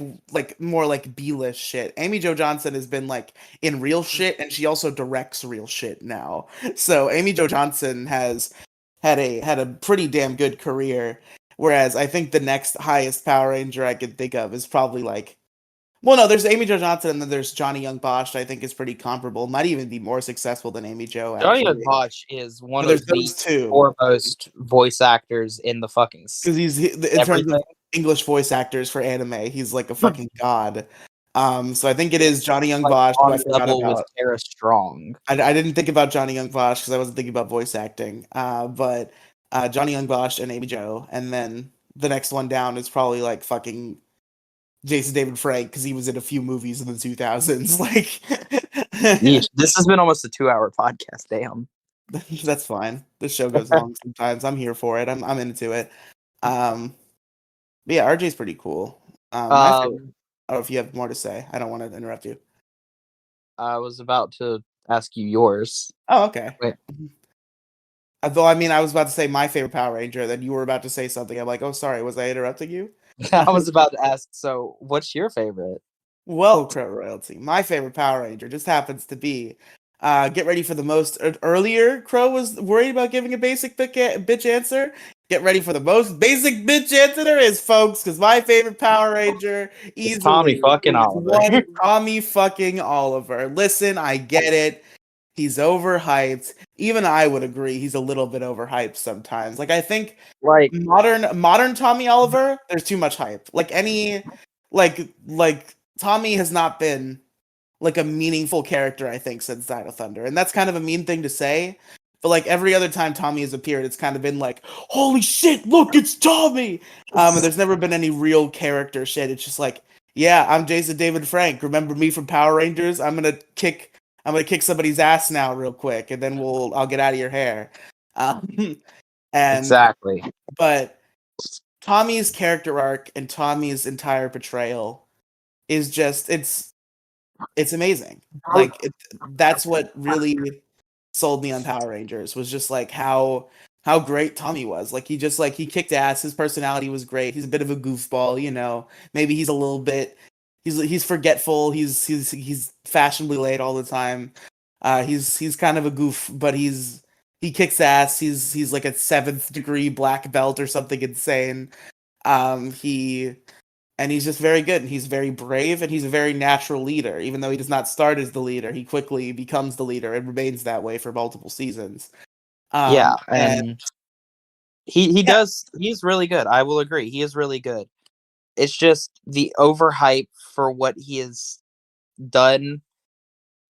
more like B-list shit. Amy Jo Johnson has been like in real shit, and she also directs real shit now. So Amy Jo Johnson has had a pretty damn good career. Whereas I think the next highest Power Ranger I could think of is probably like, well, no, there's Amy Jo Johnson, and then there's Johnny Young Bosch. I think is pretty comparable. Might even be more successful than Amy Jo. Johnny Young Bosch is one of the foremost voice actors in the fucking. Because in terms of English voice actors for anime, he's like a fucking god. So I think it is Johnny Young Bosch. On level with Tara Strong. I didn't think about Johnny Young Bosch because I wasn't thinking about voice acting. But Johnny Young Bosch and Amy Jo, and then the next one down is probably like fucking Jason David Frank because he was in a few movies in the 2000s. Like, this has been almost a 2-hour podcast. Damn, that's fine. This show goes long sometimes. I'm here for it. I'm into it. But yeah, RJ's pretty cool. My favorite. Oh, if you have more to say, I don't want to interrupt you. I was about to ask you yours. Oh, okay. Wait. Though I mean, I was about to say my favorite Power Ranger, then you were about to say something. I'm like, oh, sorry, was I interrupting you? I was about to ask. So, what's your favorite? Well, Crow Royalty, my favorite Power Ranger just happens to be. Get ready for the most earlier. Crow was worried about giving a basic bitch answer. Get ready for the most basic bitch answer there is, folks, because my favorite Power Ranger It's Tommy easily fucking is Oliver. one Tommy fucking Oliver. Listen, I get it. He's overhyped. Even I would agree he's a little bit overhyped sometimes. Like I think Like, modern Tommy Oliver, there's too much hype. Like Tommy has not been like a meaningful character, I think, since Dino Thunder. And that's kind of a mean thing to say. But like every other time Tommy has appeared, it's kind of been like, holy shit, look, it's Tommy. And there's never been any real character shit. It's just like, yeah, I'm Jason David Frank. Remember me from Power Rangers? I'm gonna kick somebody's ass now real quick, and then I'll get out of your hair. And exactly. but Tommy's character arc and Tommy's entire portrayal is just it's amazing. Like that's what really sold me on Power Rangers was just like how great Tommy was. Like he kicked ass. His personality was great. He's a bit of a goofball, you know. Maybe he's a little bit he's forgetful. He's fashionably late all the time. He's kind of a goof, but he kicks ass. He's like a 7th degree black belt or something insane. He and he's just very good and he's very brave and he's a very natural leader. Even though he does not start as the leader, he quickly becomes the leader and remains that way for multiple seasons. Yeah, And and he yeah, does. He's really good. I will agree. He is really good. It's just the overhype for what he has done.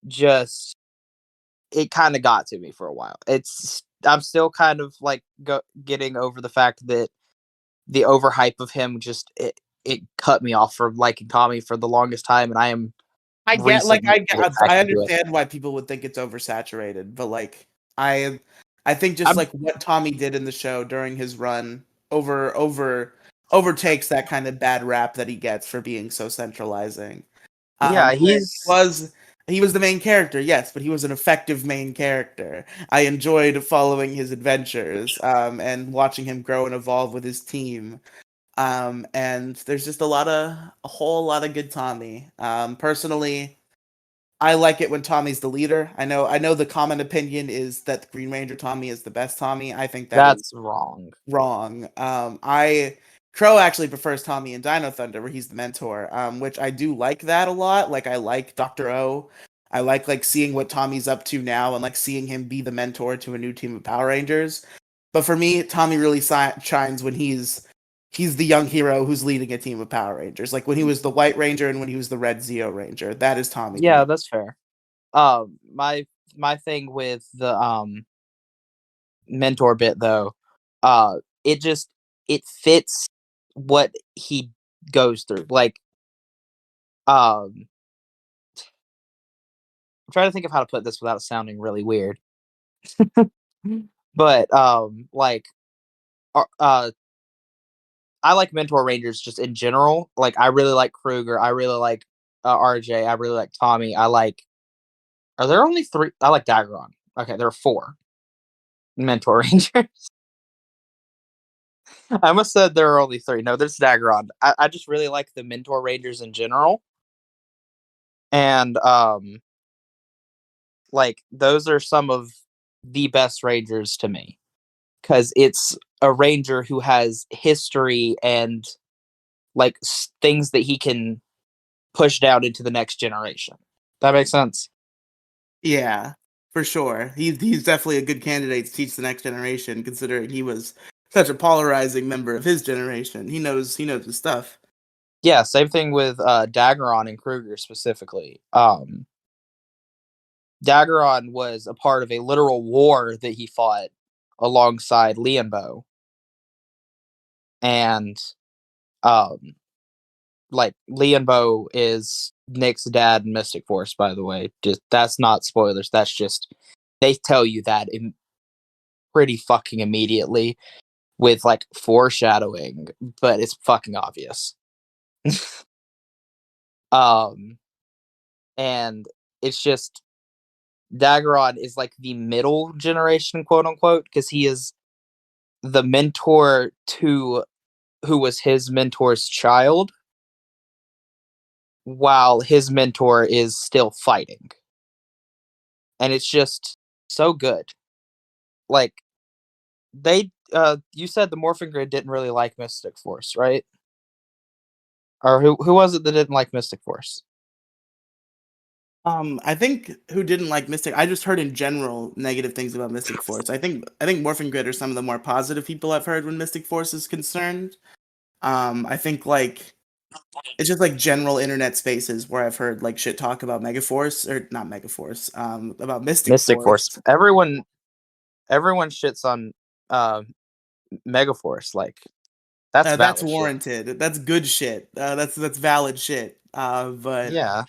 Just it kind of got to me for a while. I'm still kind of like getting over the fact that the overhype of him just it cut me off from liking Tommy for the longest time, and I am recently getting back I into it. understand why people would think it's oversaturated, but like I think just I'm like what Tommy did in the show during his run overtakes that kind of bad rap that he gets for being so centralizing. yeah, Where he's he was the main character, yes, but he was an effective main character. I enjoyed following his adventures, and watching him grow and evolve with his team. And there's just a whole lot of good Tommy. Personally, I like it when Tommy's the leader. I know the common opinion is that the Green Ranger Tommy is the best Tommy. I think that is that's wrong. wrong. I Crow actually prefers Tommy in Dino Thunder, where he's the mentor, which I do like that a lot. Like I like Dr. O. I like seeing what Tommy's up to now and like seeing him be the mentor to a new team of Power Rangers. But for me, Tommy really shines when he's the young hero who's leading a team of Power Rangers. Like when he was the White Ranger and when he was the Red Zeo Ranger. That is Tommy to Yeah, me. that's fair. My thing with the mentor bit though, it just it fits what he goes through. Like, I'm trying to think of how to put this without sounding really weird. But like, uh, I like mentor rangers just in general. Like, I really like Kruger. I really like RJ. I really like Tommy. I like. Are there only 3? I like Daggeron. Okay, there are 4 mentor rangers. I almost said there are only 3. No, there's Daggeron. I just really like the mentor rangers in general, and like those are some of the best rangers to me because it's a ranger who has history and like things that he can push down into the next generation. That makes sense. Yeah, for sure. He's definitely a good candidate to teach the next generation, considering he was such a polarizing member of his generation. He knows his stuff. Yeah, same thing with Daggeron and Kruger specifically. Daggeron was a part of a literal war that he fought alongside Lianbo, and um, like Lianbo is Nick's dad in Mystic Force. By the way, just that's not spoilers. That's just they tell you that pretty fucking immediately. with like foreshadowing, but it's fucking obvious. And it's just Daggerod is like the middle generation, quote unquote, because he is the mentor to who was his mentor's child, while his mentor is still fighting. And it's just so good. Like you said the Morphin Grid didn't really like Mystic Force, right? Or who was it that didn't like Mystic Force? I think who didn't like Mystic. I just heard in general negative things about Mystic Force. I think Morphin Grid are some of the more positive people I've heard when Mystic Force is concerned. I think like it's just like general internet spaces where I've heard like shit talk about Megaforce or not Megaforce, about Mystic Mystic Force. Force. Everyone shits on Megaforce. Like that's That's valid shit. warranted. That's good shit. That's valid shit. But Yeah.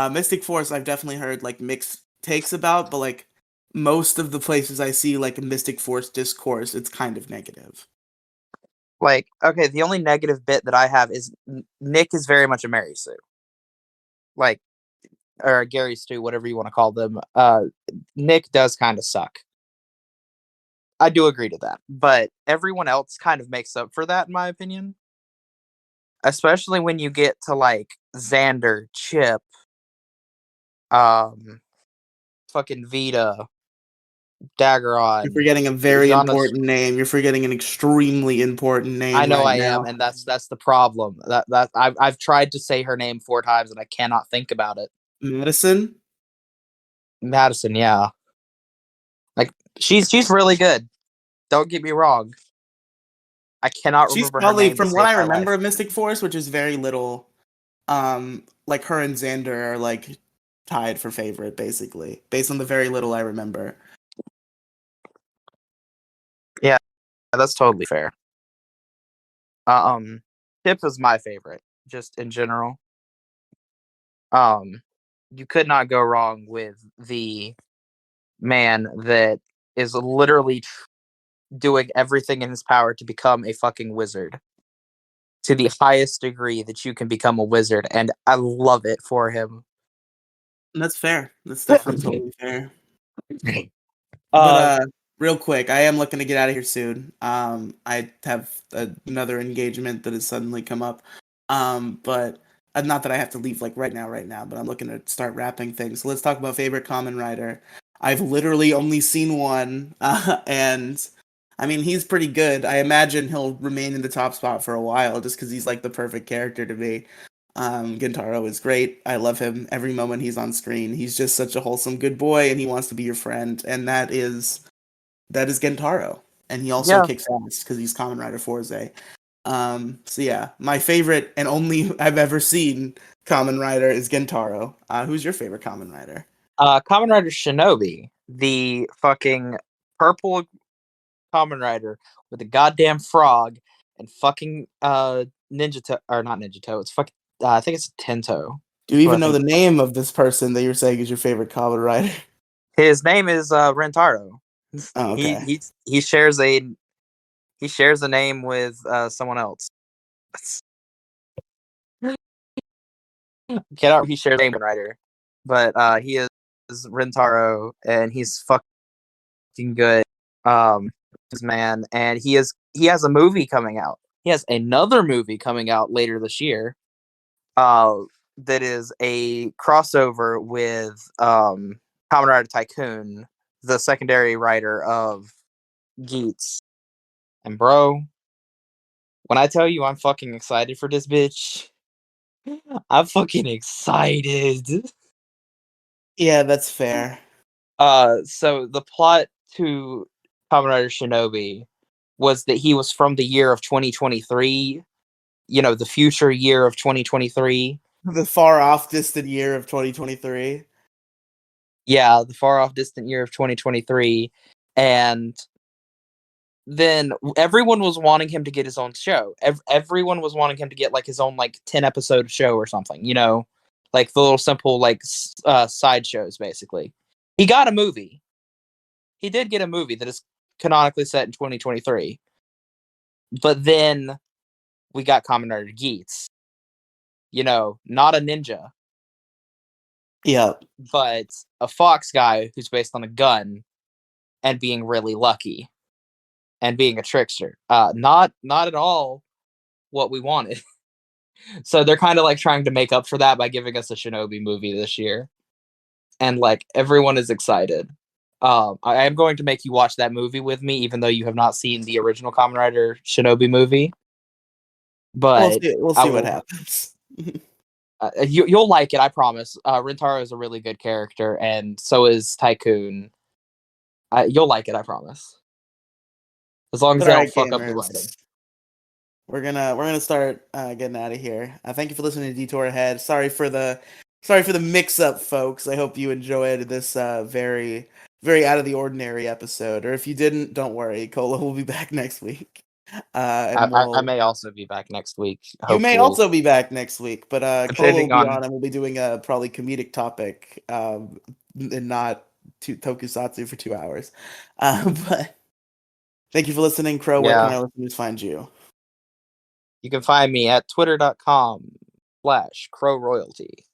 Mystic Force, I've definitely heard like mixed takes about, but like most of the places I see like Mystic Force discourse, it's kind of negative. Like, okay, the only negative bit that I have is Nick is very much a Mary Sue. Like, or Gary Stu, whatever you want to call them. Nick does kind of suck. I do agree to that. But everyone else kind of makes up for that, in my opinion. Especially when you get to like Xander, Chip, fucking Vita, You're Daggeron, forgetting a very Giannis. important name. You're forgetting an extremely important name I know right I now. am, and that's the problem. That I've tried to say her name 4 times and I cannot think about it. Madison? Madison, yeah. Like she's really good. Don't get me wrong. I cannot She's remember her probably, name to from what save I my remember life. of Mystic Force, which is very little, like her and Xander are like tied for favorite, basically, based on the very little I remember. Yeah, that's totally fair. Tip is my favorite, just in general. You could not go wrong with the man that is literally doing everything in his power to become a fucking wizard to the highest degree that you can become a wizard, and I love it for him. That's fair. That's definitely totally fair. But Uh, real quick, I am looking to get out of here soon. I have another engagement that has suddenly come up. But not that I have to leave like right now, but I'm looking to start wrapping things. So let's talk about favorite common writer. I've literally only seen one, and I mean he's pretty good. I imagine he'll remain in the top spot for a while just because he's like the perfect character to be. Gentaro is great. I love him every moment he's on screen. He's just such a wholesome good boy, and he wants to be your friend, and that is Gentaro. And he also yeah. kicks ass because he's Kamen Rider Forze. So yeah, my favorite and only I've ever seen Kamen Rider is Gentaro. Who's your favorite Kamen Rider? Kamen Rider Shinobi, the fucking purple Kamen Rider with a goddamn frog and fucking Ninja Toe, or not Ninja Toe. It's fucking I think it's Tento. Do you Who I even know think the name of this person that you're saying is your favorite Kamen Rider? his name is Rentaro. Oh, He okay. he he shares a name with someone else. Cannot he shares a name with Rider, but he is Rentaro and he's fucking good. His man, and he has a movie coming out. He has another movie coming out later this year. That is a crossover with Kamen Rider Tycoon, the secondary writer of Geats. And bro, when I tell you I'm fucking excited for this bitch, I'm fucking excited. Yeah, that's fair. So the plot to Kamen Rider Shinobi was that he was from the year of 2023, the future year of 2023. The far off distant year of 2023. Yeah, the far off distant year of 2023. And then everyone was wanting him to get his own show. Everyone was wanting him to get like his own like 10 episode show or something, like the little simple like side shows basically. He got a movie. He did get a movie that is canonically set in 2023. But then we got Kamen Rider Geats. Not a ninja, Yeah. but a fox guy who's based on a gun and being really lucky and being a trickster. Not at all what we wanted. So they're kind of like trying to make up for that by giving us a Shinobi movie this year. And like everyone is excited. I am going to make you watch that movie with me, even though you have not seen the original Kamen Rider Shinobi movie. But We'll see what happens. You'll like it, I promise. Rintaro is a really good character, and so is Tycoon. You'll like it, I promise. As long as they don't fuck up the writing. We're gonna start getting out of here. Thank you for listening to Detour Ahead. Sorry for the mix-up, folks. I hope you enjoyed this very out of the ordinary episode. Or if you didn't, don't worry. Cola will be back next week. I may also be back next week. You may also be back next week, but Cola will be on, and we'll be doing a probably comedic topic, and not Tokusatsu for 2 hours. But thank you for listening, Crow. Where can our listeners find you? You can find me at twitter.com/crowroyalty.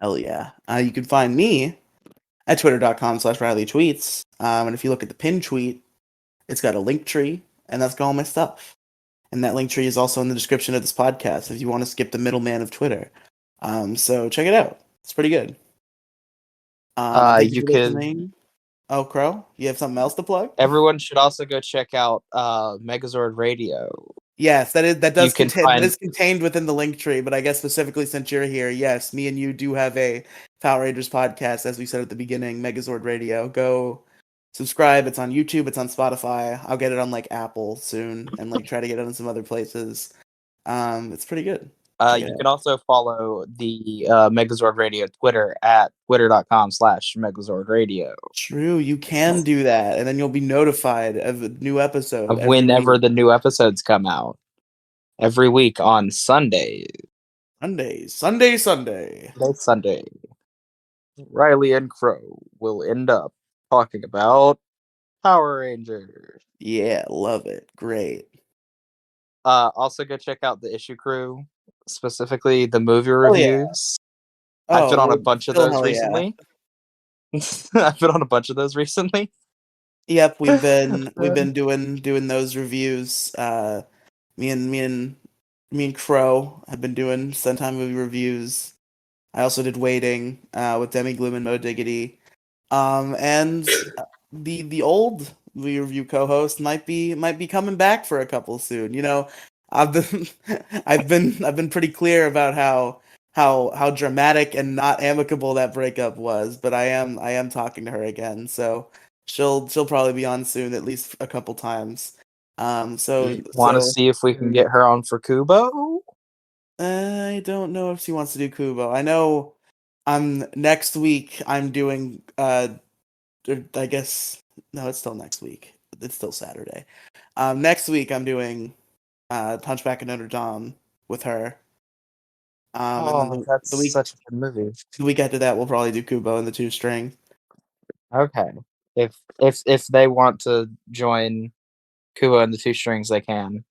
Hell yeah. You can find me at twitter.com/RileyTweets. And if you look at the pinned tweet, it's got a link tree, and that's got all my stuff. And that link tree is also in the description of this podcast if you want to skip the middleman of Twitter. So check it out. It's pretty good. Thank you for listening. Oh, Crow, you have something else to plug? Everyone should also go check out Megazord Radio. Yes, that is contained within the link tree, but I guess specifically since you're here, yes, me and you do have a Power Rangers podcast, as we said at the beginning, Megazord Radio. Go subscribe. It's on YouTube, it's on Spotify. I'll get it on like Apple soon and like try to get it on some other places. It's pretty good. You can also follow the Megazord Radio Twitter at twitter.com/Megazord Radio. True, you can do that, and then you'll be notified of a new episode of whenever the new episodes come out. Every week on Sunday. Sunday. Riley and Crow will end up talking about Power Rangers. Yeah, love it. Great. Also go check out the Issue Crew, specifically the movie reviews. Yeah. I've been on a bunch of those recently. I've been on a bunch of those recently. Yep, we've been doing those reviews. Me and Crow have been doing Sentai movie reviews. I also did Waiting with Demi Gloom and Mo Diggity. And the old review co-host might be coming back for a couple soon. I've been pretty clear about how dramatic and not amicable that breakup was, but I am talking to her again, so she'll probably be on soon, at least a couple times. So want to see if we can get her on for Kubo? I don't know if she wants to do Kubo. I know next week I'm doing I guess no, it's still next week. It's still Saturday. Next week I'm doing Hunchback of Notre Dame with her. And then that's such a good movie. The week after that, we'll probably do Kubo and the Two String. Okay, if they want to join Kubo and the Two Strings, they can.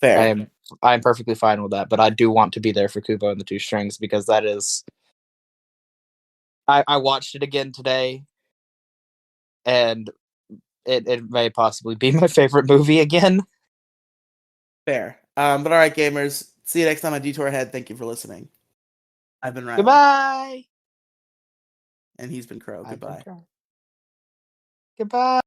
Fair. I'm perfectly fine with that, but I do want to be there for Kubo and the Two Strings because that is. I watched it again today, and it may possibly be my favorite movie again. Fair. But all right, gamers. See you next time on Detour Ahead. Thank you for listening. I've been Riley. Goodbye. And he's been Crow. Goodbye. Goodbye.